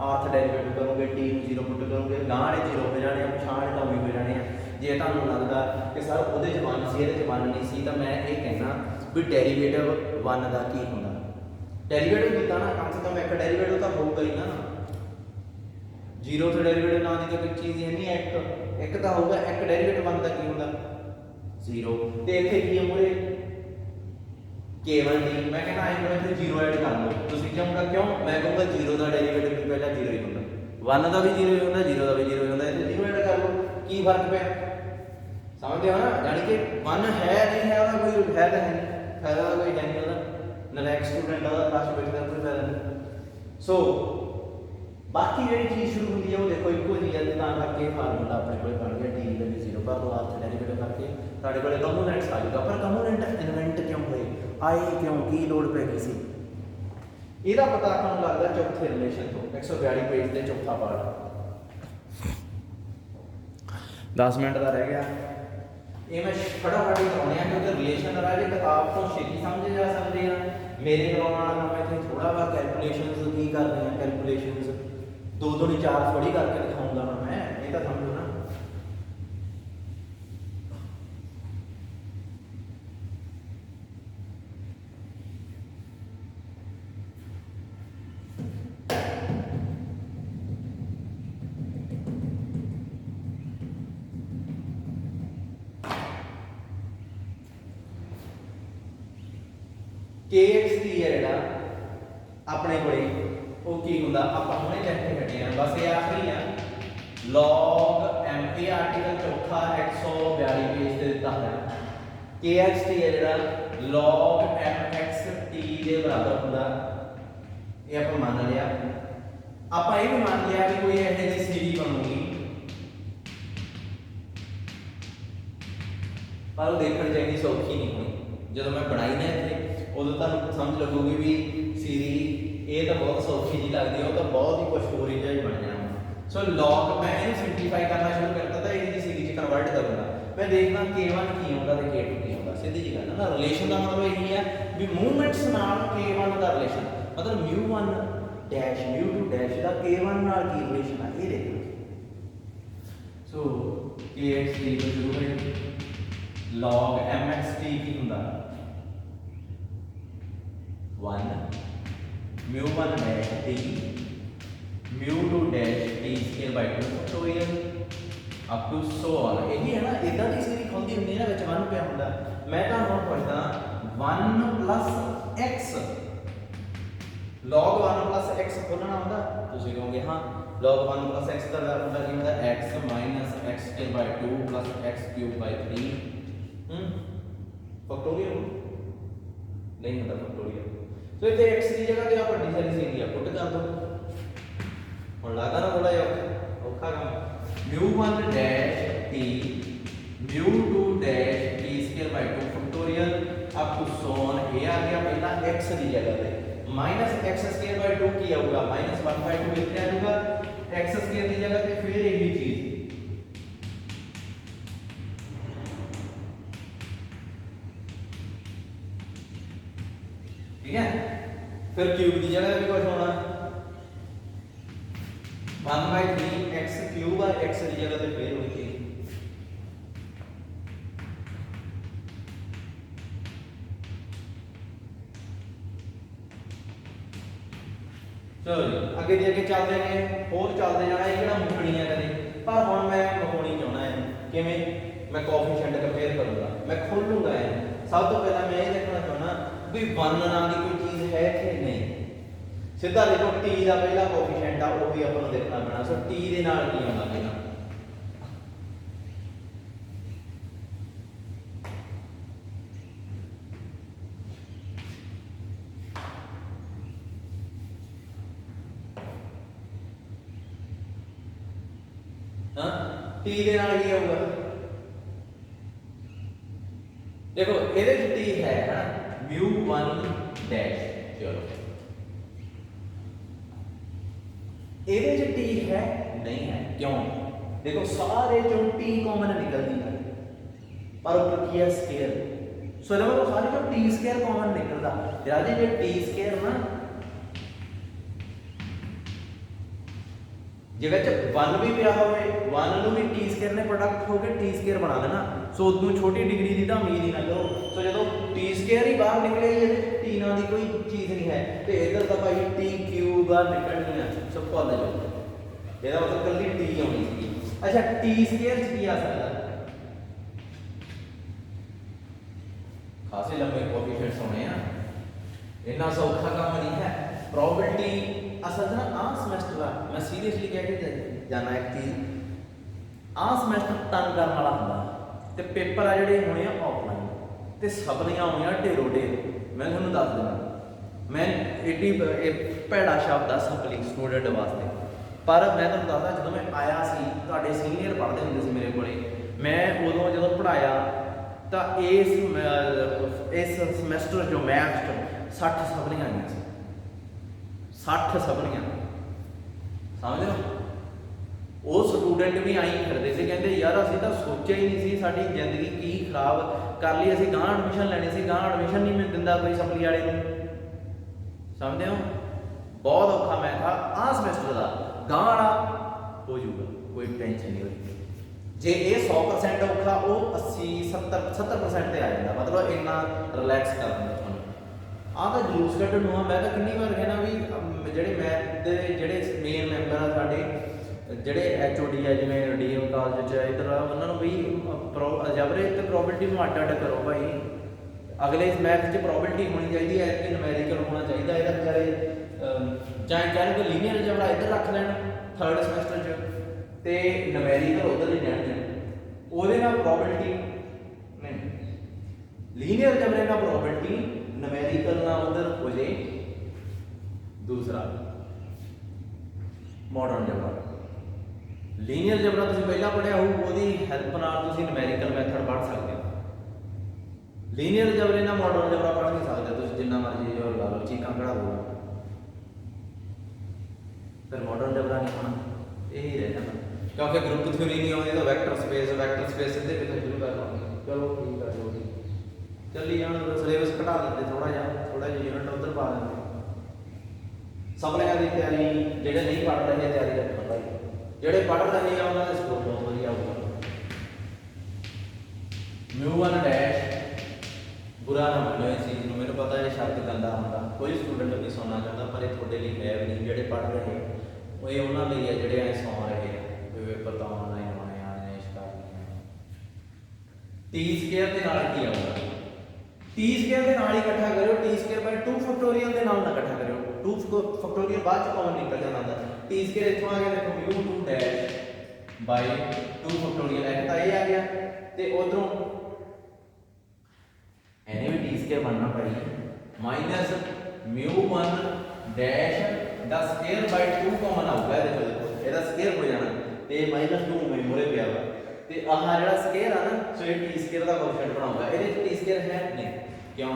R ਡੈਰੀਵੇਟਿਵ ਕਰੋਗੇ T ਨੂੰ 0 ਪੁੱਟ ਕਰੋਗੇ, ਗਾਂ ਵਾਲੇ 0 ਹੋ ਜਾਣੇ ਆ, ਪਛਾਣ ਤਾਂ ਵੀ ਹੋ ਜਾਣੇ ਆ। ਜੇ ਤੁਹਾਨੂੰ ਲੱਗਦਾ ਕਿ ਸਰ ਉਹਦੇ ਚ 1 ਸੀ ਇਹਦੇ ਚ 1 ਨਹੀਂ ਸੀ, ਤਾਂ ਮੈਂ ਇਹ ਕਹਿਣਾ ਵੀ ਡੈਰੀਵੇਟਿਵ 1 ਦਾ ਕੀ ਹੁੰਦਾ। ਡੈਰੀਵੇਟਿਵ ਕੀਤਾ ਨਾ, ਕਮ ਸੇ ਕਮ ਇੱਕ ਡੈਰੀਵੇਟਿਵ ਤਾਂ ਹੋਊਗਾ ਹੀ ਨਾ। 0 ਤੋਂ ਡੈਰੀਵੇਟਿਵ ਨਾ ਦੀ ਤਾਂ ਕੋਈ ਚੀਜ਼ ਹੀ ਨਹੀਂ, ਇੱਕ ਤਾਂ ਹੋਊਗਾ। ਇੱਕ ਡੈਰੀਵੇਟਿਵ 1 ਦਾ ਕੀ ਹੁੰਦਾ 0, ਤੇ ਇੱਥੇ ਕੀ ਹੈ ਮੂਰੇ K1 ਦੀ। ਮੈਂ ਕਹਿੰਦਾ ਆਏ ਇੱਥੇ 0 ਐਡ ਕਰ ਲਓ। ਤੁਸੀਂ ਕਹੋਗੇ ਕਿਉਂ? ਮੈਂ ਕਹੂੰਗਾ 0 ਦਾ ਡੈਰੀਵੇਟਿਵ ਵੀ ਪਹਿਲਾਂ 0 ਹੀ ਹੁੰਦਾ, 1 ਦਾ ਵੀ 0 ਹੀ ਹੁੰਦਾ, 0 ਦਾ ਵੀ 0 ਹੀ ਹੁੰਦਾ। ਇੱਥੇ 0 ਐਡ ਕਰ ਲਓ, ਕੀ ਫਰਕ ਪਿਆ? ਸਮਝਦੇ ਹੋ ਨਾ? ਜਾਨੀ ਕਿ 1 ਹੈ ਨਹੀਂ ਹੈ, ਉਹਦਾ ਕੋਈ ਫਾਇਦਾ ਹੈ ਨਹੀਂ, ਫਾਇਦਾ ਦਾ ਕੋਈ ਹੈ ਨਹੀਂ ਉਹਦਾ। ਨਲਾਇਕ ਸਟੂਡੈਂਟ ਦਾ ਲਾਸਟ ਵਿੱਚ ਦਾ ਕੋਈ ਫਾਇਦਾ ਨਹੀਂ। ਸੋ ਬਾਕੀ ਜਿਹੜੀ ਚੀਜ਼ ਸ਼ੁਰੂ ਹੁੰਦੀ ਹੈ ਉਹ ਦੇਖੋ ਇੱਕੋ ਜਿਹੀ ਹੈ, ਤਾਂ ਕਰਕੇ ਫਾਰਮੂਲਾ ਆਪਣੇ ਕੋਲ ਬਣ ਗਿਆ T ਦਾ ਵੀ 0 ਪਰ ਉਹ ਆਪ ਡੈਰੀਵੇਟਿਵ ਕਰਕੇ ਤੁਹਾਡੇ ਕੋਲ ਕੰਪੋਨੈਂਟਸ ਆ ਜਾਊਗਾ। ਪਰ ਕੰਪੋਨੈਂਟ ਇਨਵੈਂਟ ਕਿਉਂ ਹੋਏ, ਆਏ ਕਿਉਂ, ਕੀ ਲੋੜ ਪੈ ਗਈ ਸੀ, ਇਹਦਾ ਪਤਾ ਆਪਾਂ ਨੂੰ ਲੱਗਦਾ ਚੌਥੇ ਰਿਲੇਸ਼ਨ ਤੋਂ। 142 ਪੇਜ ਦੇ ਚੌਥਾ ਪਾਰਟ 10 ਮਿੰਟ ਦਾ ਰਹਿ ਗਿਆ। ਇਹ ਮੈਂ ਫਟਾਫਟ ਹੀ ਕਰਾਉਣੇ ਆ ਕਿਉਂਕਿ ਰਿਲੇਸ਼ਨ ਦਾ ਰਾਜ ਕਿਤਾਬ ਤੋਂ ਛੇਤੀ ਸਮਝੇ ਜਾ ਸਕਦੇ ਆ। ਮੇਰੇ ਕਰਾਉਣ ਵਾਲਾ ਕੰਮ ਇੱਥੇ ਥੋੜਾ ਵਾ ਕੈਲਕੂਲੇਸ਼ਨਸ ਕੀ ਕਰਦੇ ਆ, ਕੈਲਕੂਲੇਸ਼ਨਸ 2 2 ਨਹੀਂ 4 ਥੋੜੀ ਕਰਕੇ ਦਿਖਾਉਂਗਾ ਨਾ ਮੈਂ, ਇਹ ਤਾਂ ਸਮਝੋ ਨਾ। KX ਦੀ ਹੈ ਜਿਹੜਾ ਆਪਣੇ ਕੋਲੇ ਉਹ ਕੀ ਹੁੰਦਾ, ਆਪਾਂ ਹੁਣੇ ਲੈ ਕੇ ਹਟੇ ਆ, ਬਸ ਇਹ ਆਖਰੀ ਆ। log m, ਇਹ ਆਰਟੀਕਲ ਚੌਥਾ 142 ਪੇਜ ਤੇ ਦਿੱਤਾ ਹੋਇਆ। KX ਹੈ ਜਿਹੜਾ log mx t ਦੇ ਬਰਾਬਰ ਹੁੰਦਾ, ਇਹ ਆਪਾਂ ਮੰਨ ਲਿਆ। ਆਪਾਂ ਇਹ ਵੀ ਮੰਨ ਲਿਆ ਕਿ ਕੋਈ ਇਹੋ ਜਿਹੀ ਸੀਰੀ ਬਣੂਗੀ, ਪਰ ਉਹ ਦੇਖਣ ਚ ਇੰਨੀ ਸੌਖੀ ਨਹੀਂ ਹੋਣੀ। ਜਦੋਂ ਮੈਂ ਬਣਾਈ ਨਾ ਇੱਥੇ ਉਦੋਂ ਤੁਹਾਨੂੰ ਸਮਝ ਲੱਗੂਗੀ ਵੀ ਸੀਰੀ ਇਹ ਤਾਂ ਬਹੁਤ ਸੌਖੀ ਜੀ ਲੱਗਦੀ ਹੈ, ਉਹ ਤਾਂ ਬਹੁਤ ਹੀ ਕੁਝ ਹੋਰ ਹੀ ਜਿਹਾ ਬਣ ਜਾਣਾ। ਸੋ log ਮੈਂ ਇਹਨੂੰ ਸਿੰਪਲੀਫਾਈ ਕਰਨਾ ਸ਼ੁਰੂ ਕਰਤਾ ਤਾਂ ਇਹਦੀ ਸੀਰੀ ਚ ਕਨਵਰਟ ਕਰੂੰਗਾ। ਮੈਂ ਦੇਖਦਾ K1 ਕੀ ਹੁੰਦਾ ਤੇ K2 ਕੀ ਹੁੰਦਾ। ਸਿੱਧੀ ਜੀ ਗੱਲ ਹੈ ਨਾ। ਰਿਲੇਸ਼ਨ ਦਾ ਮਤਲਬ ਇਹੀ ਹੈ ਵੀ ਮੂਵਮੈਂਟਸ ਨਾਲ K1 ਦਾ ਰਿਲੇਸ਼ਨ, ਮਤਲਬ μ1 ਡੈਸ਼ μ2 ਡੈਸ਼ ਦਾ K1 ਨਾਲ ਕੀ ਰਿਲੇਸ਼ਨ ਹੈ ਇਹ ਦੇਖੋ। ਸੋ Kx ਦੀ ਸ਼ੁਰੂ ਹੋਈ log mx t ਕੀ ਹੁੰਦਾ 1 μ1 dash t μ2 dash t square by 2 factorial up to so on। ਇਹ ਹੈ ਨਾ, ਇਦਾਂ ਦੀ ਸੀਰੀ ਖੁੱਲਦੀ ਹੁੰਦੀ ਹੈ ਨਾ, ਵਿੱਚ 1 ਪਿਆ ਹੁੰਦਾ। ਮੈਂ ਤਾਂ ਹੁਣ ਪੁੱਛਦਾ 1 plus x log 1 plus x ਖੋਲਣਾ ਹੁੰਦਾ, ਤੁਸੀਂ ਕਹੋਗੇ ਹਾਂ log 1 plus x ਦਾ ਹੁੰਦਾ ਕੀ ਹੁੰਦਾ x minus x square by 2 plus x cube by 3 factorial ਨਹੀਂ ਹੁੰਦਾ ਫੈਕਟੋਰੀਅਲ। ਸੋ ਇੱਥੇ x ਦੀ ਜਗ੍ਹਾ ਤੇ ਆਪਾਂ ਵੱਡੀ ਸਾਰੀ ਸੀਰੀ ਆ ਪੁੱਟ ਕਰ ਦੋ। ਹੁਣ ਲੱਗਦਾ ਨਾ ਥੋੜਾ ਜਿਹਾ ਔਖਾ ਕੰਮ। μ1 dash t μ2 dash t square by 2 factorial up to so on। ਇਹ ਆ ਗਿਆ ਪਹਿਲਾਂ x ਦੀ ਜਗ੍ਹਾ ਤੇ minus x square by 2 ਕੀ ਆਊਗਾ minus 1 by 2 ਇੱਥੇ ਆ ਜਾਊਗਾ x square ਦੀ ਜਗ੍ਹਾ ਤੇ ਫਿਰ ਇਹੀ ਚੀਜ਼। ठीक है, फिर क्यूब की जगह भी कुछ होना 1/3 x क्यूब है, x की जगह पे फिर होगी चलो जी अगे दी अगे चलते हैं होर चलते जाना। ये किहड़ा मुकनी है कदे, पर हुण मैं मुकाउणी चाहुंदा है किवें मैं कोएफिशिएंट कंपेयर करूंगा, मैं खोलूंगा। सब तो पहला मैं ये देखना चाहुंदा भी 1 नाम की कोई चीज है कि नहीं। सीधा देखो t का पहला कोएफिशिएंट आ वो भी अपन देखना पैना। सो t दे नाल की होना पहला हाँ टी दे नाल की आऊगा देखो ਇਹਦੇ ਚ टी है ना μ1 डैश चलो ਇਹਦੇ ਚ टी है नहीं है क्यों देखो सारे चों टी कॉमन निकलती है पर ऊपर की है स्केयर सो ਇਹਦਾ ਮਤਲਬ ਸਾਰੇ ਚੋਂ टी स्केयर कॉमन निकलदा राजे जे टी स्केयर ना ਜੇ ਵਿੱਚ 1 ਵੀ ਪਿਆ ਹੋਵੇ 1 ਨੂੰ ਵੀ टी स्केयर ਨੇ ਪ੍ਰੋਡਕਟ ਹੋ ਕੇ टी स्केयर ਬਣਾ ਦੇਣਾ ਸੋ ਉਦੋਂ ਛੋਟੀ ਡਿਗਰੀ ਦੀ ਤਾਂ ਉਮੀਦ ਹੀ ਨਾ ਕਰੋ ਸੋ ਜਦੋਂ टी स्केयर ਹੀ ਬਾਹਰ ਨਿਕਲੇ ਇਹਦੇ टी ਨਾਂ ਦੀ ਕੋਈ ਚੀਜ਼ ਨਹੀਂ ਹੈ ਤੇ ਇਧਰ ਤਾਂ ਭਾਈ टी क्यू ਬਾਹਰ ਨਿਕਲਣੀ ਆ ਸੋ ਭੁੱਲ ਜਾਓ ਇਹਦਾ ਮਤਲਬ ਕੱਲੀ टी ਆਉਣੀ ਸੀ ਅੱਛਾ टी स्केयर ਚ ਕੀ ਆ ਸਕਦਾ खासे लंबे कोएफिशिएंट्स होने हैं इतना सौखा काम नहीं है प्रोबेबिलिटी असल ना आ सेमेस्टर का मैं सीरियसली कह के जाना एक चीज आ सेमेस्टर तंग करने वाला हुंदा ते पेपर आ जेडे होने आ ऑफलाइन ते सपनियां होणियां ढेरों ढेर मैं तुहानू दस देना मैं एडी भैड़ा शब्द आ सपली स्टूडेंट वास्ते पर मैं तुहानू दसदा जदों मैं आया सी तुहाडे सीनियर पढ़दे हुंदे सी मेरे कोले मैं उदों जदों पढ़ाया ਤਾਂ ਇਸ ਸਮੈਸਟਰ ਜੋ ਮੈਥ ਚ 60 ਸਪਲੀਆਂ ਆਈਆਂ ਸੀ 60 ਸਪਲੀਆਂ ਸਮਝ ਲਓ ਉਹ ਸਟੂਡੈਂਟ ਵੀ ਆਈ ਫਿਰਦੇ ਸੀ ਕਹਿੰਦੇ ਯਾਰ ਅਸੀਂ ਤਾਂ ਸੋਚਿਆ ਹੀ ਨਹੀਂ ਸੀ ਸਾਡੀ ਜ਼ਿੰਦਗੀ ਕੀ ਖਰਾਬ ਕਰ ਲਈ ਅਸੀਂ ਗਾਂ ਐਡਮਿਸ਼ਨ ਲੈਣੀ ਸੀ ਗਾਂ ਐਡਮਿਸ਼ਨ ਨਹੀਂ ਮਿਲ ਦਿੰਦਾ ਕੋਈ ਸਪਲੀ ਵਾਲੇ ਨੂੰ ਸਮਝਦੇ ਹੋ ਬਹੁਤ ਔਖਾ ਮੈਥ ਆ ਸਮੈਸਟਰ ਦਾ ਗਾਂ ਵਾਲਾ ਹੋ ਜਾਊਗਾ ਕੋਈ ਟੈਨਸ਼ਨ ਨਹੀਂ ਹੋਈ जे ये 100% औखा वो 80-70% ਤੇ ਆ ਜਾਂਦਾ ਮਤਲਬ ਇੰਨਾ ਰਿਲੈਕਸ ਕਰ ਦਿੰਦਾ ਤੁਹਾਨੂੰ ਆਹ ਤਾਂ ਜਲੂਸ ਕੱਢਣ ਨੂੰ ਆ ਮੈਂ ਤਾਂ ਕਿੰਨੀ ਵਾਰ ਕਹਿਣਾ ਵੀ ਜਿਹੜੇ ਮੈਥ ਦੇ ਜਿਹੜੇ ਮੇਨ ਮੈਂਬਰ ਆ ਸਾਡੇ ਜਿਹੜੇ ਐਚਓਡੀ ਆ ਜਿਵੇਂ ਡੀਐਮ ਕਾਲਜ ਚ ਇਧਰ ਉਹਨਾਂ ਨੂੰ ਵੀ ਅਲਜਬਰੇ ਤੇ ਪ੍ਰੋਬੇਬਿਲਿਟੀ ਨੂੰ ਅੱਡ ਕਰੋ ਭਾਈ ਅਗਲੇ ਮੈਥ ਚ ਪ੍ਰੋਬੇਬਿਲਿਟੀ ਹੋਣੀ ਚਾਹੀਦੀ ਹੈ ਕਿ ਨੂਮੈਰੀਕਲ ਹੋਣਾ ਚਾਹੀਦਾ ਇਹਦਾ ਵਿਚਾਰੇ ਚਾਹੇ ਕਹਿਣ ਕਿ ਲੀਨੀਅਰ ਅਲਜਬਰਾ ਇੱਧਰ ਰੱਖ ਲੈਣ ਥਰਡ ਸਮੈਸਟਰ ਚ ਤੇ ਨੂਮੈਰੀਕਲ ਉਧਰ ਹੀ ਰਹਿਣ ਦੇਣ ਉਹਦੇ ਨਾਲ ਪ੍ਰੋਬੇਬਿਲਿਟੀ ਨਹੀਂ ਲੀਨੀਅਰ ਅਲਜਬਰੇ ਨਾਲ ਪ੍ਰੋਬੇਬਿਲਿਟੀ ਨੂਮੈਰੀਕਲ ਨਾਲ ਉਧਰ ਹੋ ਜੇ ਦੂਸਰਾ ਮਾਡਰਨ ਅਲਜਬਰਾ ਲੀਨੀਅਰ ਅਲਜਬਰਾ ਤੁਸੀਂ ਪਹਿਲਾਂ ਪੜ੍ਹਿਆ ਹੋਊ ਉਹਦੀ ਹੈਲਪ ਨਾਲ ਤੁਸੀਂ ਨੂਮੈਰੀਕਲ ਮੈਥਡ ਪੜ੍ਹ ਸਕਦੇ ਹੋ ਲੀਨੀਅਰ ਅਲਜਬਰੇ ਨਾਲ ਮਾਡਰਨ ਅਲਜਬਰਾ ਪੜ੍ਹ ਨਹੀਂ ਸਕਦੇ ਤੁਸੀਂ ਜਿੰਨਾ ਮਰਜ਼ੀ ਜ਼ੋਰ ਲਾ ਲਓ ਚੀਕਾਂ ਕਢਾ ਲਓ ਫਿਰ ਮਾਡਰਨ ਅਲਜਬਰਾ ਨਹੀਂ ਹੋਣਾ ਇਹੀ ਰਹਿ ਜਾਂਦਾ क्योंकि ग्रुप थ्योरी नहीं आती तो वैक्टर स्पेस सीधे कितने शुरू कर लाओगे चलो ठीक है जो चली जान सिलेबस घटा देते थोड़ा जिहा यूनिट उधर पा देंगे सपलियां की तैयारी जेडे नहीं पढ़ रहे तैयारी रखना भाई जेडे पढ़ रहे हैं उन्होंने स्कोर बहुत वधिया आऊगा μ1 डैश बुरा ना मनो इस चीज़ को मैंने पता है शब्द गंदा होता कोई स्टूडेंट नहीं सुनना चाहता पर ये थोड़े लिए है भी नहीं जेडे पढ़ रहे वो ये उन्होंने लिए जेडे सौ रहे पेपर तो ऑनलाइन होने आने टी स्केयर के नाल की आऊगा टी स्केयर के नाल ही इकट्ठा करो टी स्केयर बाय 2 फैक्टोरियल के नाल ना इकट्ठा करो 2 फैक्टोरियल बाद च कॉमन निकल जाता था टी स्केयर इथों आ गया देखो μ2 डैश बाय 2 फैक्टोरियल एक तो ये आ गया ते उधरों एने भी टी स्केयर बनना पड़ी minus μ1 dash the square by 2 common आऊगा देखो ਇਹਦਾ ਸਕੇਅਰ ਹੋ ਜਾਣਾ ਤੇ -2 ਮੈਂ ਮੋਰੇ ਪਿਆ ਵਾ ਤੇ ਆਹ ਜਿਹੜਾ ਸਕੇਅਰ ਆ ਨਾ ਸੋ ਇਹ ਟੀ ਸਕੇਅਰ ਦਾ ਕੋਐਫੀਸ਼ੀਐਂਟ ਬਣਾਉਂਦਾ ਇਹਦੇ ਚ ਟੀ ਸਕੇਅਰ ਹੈ ਨਹੀਂ ਕਿਉਂ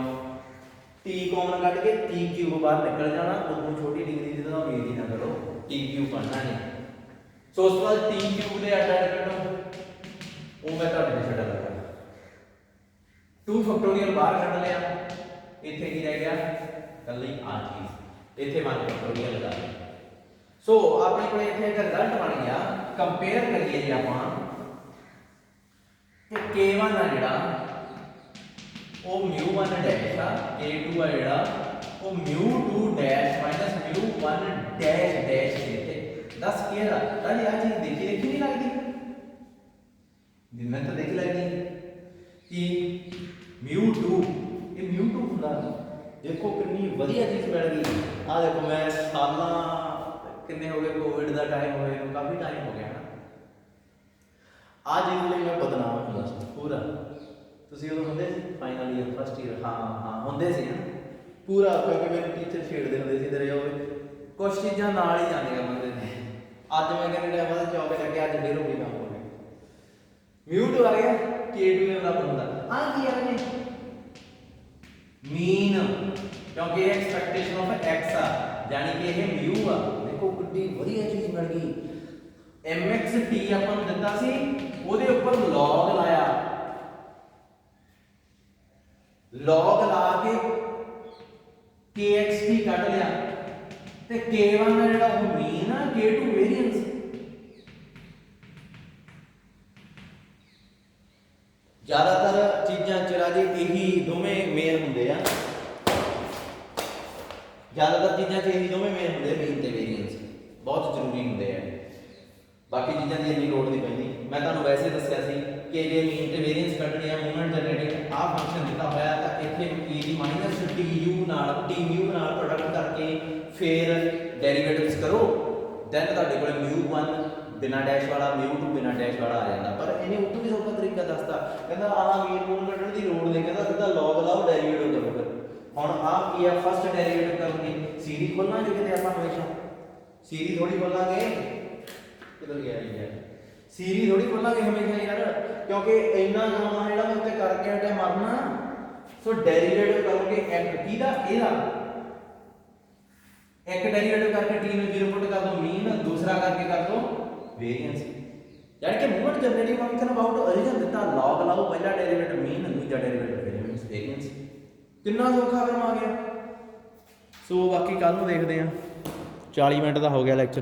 ਟੀ ਕਾਮਨ ਕੱਢ ਕੇ ਟੀ ਕਿਊਬ ਬਾਹਰ ਨਿਕਲ ਜਾਣਾ ਉਦੋਂ ਛੋਟੀ ਡਿਗਰੀ ਦੀ ਤਾਂ ਉਮੀਦ ਹੀ ਨਾ ਕਰੋ ਟੀ ਕਿਊਬ ਬਣਨਾ ਨਹੀਂ ਸੋ ਉਸ ਤੋਂ ਬਾਅਦ ਟੀ ਕਿਊਬ ਦੇ ਅੱਡ ਕੱਢੋ ਉਹ ਮੈਂ ਤੁਹਾਡੇ ਨੂੰ ਛੱਡ ਲੱਗਾ 2 ਫੈਕਟੋਰੀਅਲ ਬਾਹਰ ਕੱਢ ਲਿਆ ਇੱਥੇ ਕੀ ਰਹਿ ਗਿਆ ਕੱਲੀ ਆ ਚੀਜ਼ ਇੱਥੇ 1 ਫੈਕਟੋਰੀਅਲ ਲਗਾ ਲਿਆ सो अपने को इतने एक रिजल्ट बन गया कंपेयर करिए जी आप K1 आ जेड़ा वो μ1 डैश आ K2 आ जेड़ा वो μ2 डैश माइनस μ1 डैश डैश देते 10 स्क्वायर आ ताली आ चीज देखी नहीं लगती दिन में तो देखी लगती कि μ2 ये μ2 ਹੁੰਦਾ देखो कितनी बढ़िया चीज मिल गई आ देखो मैं साला कितने हो गए कोविड का टाइम हो गया काफ़ी टाइम हो गया ना आज इस मैं बदनाम होंदा पूरा ਤੁਸੀਂ ਉਦੋਂ ਹੁੰਦੇ ਸੀ ਫਾਈਨਲ ਈਅਰ ਫਸਟ ਈਅਰ ਹਾਂ ਹੁੰਦੇ ਸੀ ਨਾ ਪੂਰਾ ਕਿਉਂਕਿ ਮੇਰੇ ਟੀਚਰ ਛੇੜਦੇ ਹੁੰਦੇ ਸੀ ਤੇਰੇ ਉਹ ਕੁਝ ਚੀਜ਼ਾਂ ਨਾਲ ਹੀ ਜਾਂਦੀਆਂ ਬੰਦੇ ਨੇ ਅੱਜ ਮੈਂ ਕਹਿੰਦਾ ਟਾਈਮ ਬਾਅਦ ਚੌਕ ਲੱਗਿਆ, ਅੱਜ ਡੇਰ ਹੋ ਗਈ ਕੰਮ ਹੋ ਗਿਆ। ਮਿਊਟ ਆ ਗਿਆ K2M ਦਾ ਬੰਦਾ ਆ ਕੀ ਆ ਨੇ ਮੀਨ, ਕਿਉਂਕਿ ਇਹ ਐਕਸਪੈਕਟੇਸ਼ਨ ਆਫ x ਆ, ਯਾਨੀ ਕਿ ਇਹ ਮਿਊ ਆ। ਦੇਖੋ ਕਿੰਨੀ ਵਧੀਆ ਚੀਜ਼ ਮਿਲ ਗਈ। mxt ਆਪਾਂ ਨੂੰ ਦਿੱਤਾ ਸੀ, ਉਹਦੇ ਉੱਪਰ log ਲਾਇਆ, log ਲਾ ਕੇ kxt ਕੱਢ ਲਿਆ ਤੇ k1 ਦਾ ਜਿਹੜਾ ਉਹ ਮੀਨ ਆ, k2 ਵੇਰੀਐਂਸ। ਜ਼ਿਆਦਾਤਰ ਚੀਜ਼ਾਂ ਚ ਰਾਜੇ ਇਹੀ ਦੋਵੇਂ ਮੇਨ ਹੁੰਦੇ ਆ, ਜ਼ਿਆਦਾਤਰ ਚੀਜ਼ਾਂ 'ਚ ਇਹੀ ਦੋਵੇਂ ਮੇਨ ਹੁੰਦੇ, ਮੀਨ ਤੇ ਵੇਰੀਐਂਸ ਬਹੁਤ ਜ਼ਰੂਰੀ ਹੁੰਦੇ ਆ। ਬਾਕੀ ਚੀਜ਼ਾਂ ਦੀ ਇੰਨੀ ਲੋੜ ਨਹੀਂ ਪੈਂਦੀ। ਮੈਂ ਤੁਹਾਨੂੰ ਵੈਸੇ ਦੱਸਿਆ ਸੀ ਕਿ ਜੇ ਮੀਨ ਤੇ ਵੇਰੀਐਂਸ ਕੱਢਣੇ ਆ, ਮੂਵਮੈਂਟ ਜਨਰੇਟਿੰਗ ਆਹ ਫੰਕਸ਼ਨ ਦਿੱਤਾ ਹੋਇਆ ਤਾਂ ਇੱਥੇ e ਦੀ ਮਾਈਨਸ tu ਨਾਲ tu ਨਾਲ ਪ੍ਰੋਡਕਟ ਕਰਕੇ ਫਿਰ ਡੈਰੀਵੇਟਿਵਸ ਕਰੋ, ਦੈਨ ਤੁਹਾਡੇ ਕੋਲ μ1 ਬਿਨਾ ਡੈਸ਼ ਵਾਲਾ, μ2 ਬਿਨਾ ਡੈਸ਼ ਵਾਲਾ ਆ ਜਾਂਦਾ। ਪਰ ਇਹਨੇ ਉਤੋਂ ਵੀ ਸੌਖਾ ਤਰੀਕਾ ਦੱਸਦਾ, ਕਹਿੰਦਾ ਆਹ ਮੀਨ ਮੂਨ ਕੱਢਣ ਦੀ ਲੋੜ ਨਹੀਂ, ਕਹਿੰਦਾ ਸਿੱਧਾ log ਲਾਓ ਡੈਰੀਵੇਟਿਵ ਕਰੋ। ਹੁਣ ਆਹ ਕੀ ਆ, ਫਸਟ ਡੈਰੀਵੇਟਿਵ ਕਰਨਗੇ ਸੀਰੀ ਖੋਲਾਂਗੇ ਕਿਤੇ ਆਪਾਂ ਹਮੇਸ਼ਾ, ਸੀਰੀ ਥੋੜੀ ਖੋਲਾਂਗੇ, ਕਿੱਧਰ ਗਿਆ ਯਾਰ, ਸੀਰੀ ਥੋੜੀ ਖੋਲਾਂਗੇ ਹਮੇਸ਼ਾ ਯਾਰ, ਕਿਉਂਕਿ ਇੰਨਾ ਕੰਮ ਜਿਹੜਾ ਮੈਂ ਉੱਤੇ ਕਰਕੇ ਹਟਿਆ ਮਰਨਾ। ਸੋ ਡੈਰੀਵੇਟਿਵ ਕਰੋਗੇ ਇੱਕ ਕਿਹਦਾ, ਇਹਦਾ ਇੱਕ ਡੈਰੀਵੇਟਿਵ ਕਰਕੇ t ਨੂੰ 0 ਪੁੱਟ ਕਰ ਦੋ ਮੀਨ, ਦੂਸਰਾ ਕਰਕੇ ਕਰ ਦੋ ਵੇਰੀਐਂਸ। ਯਾਨੀ ਕਿ movement generating function about origin ਦਿੱਤਾ, log ਲਾਓ, ਪਹਿਲਾ ਡੈਰੀਵੇਟਿਵ ਮੀਨ, ਦੂਜਾ ਡੈਰੀਵੇਟਿਵ ਵੇਰੀਐਂਸ। ਕਿੰਨਾ ਸੌਖਾ ਕੰਮ ਆ ਗਿਆ। ਸੋ ਬਾਕੀ ਕੱਲ ਨੂੰ ਦੇਖਦੇ ਆ। 40 ਮਿੰਟ ਦਾ ਹੋ ਗਿਆ ਲੈਕਚਰ।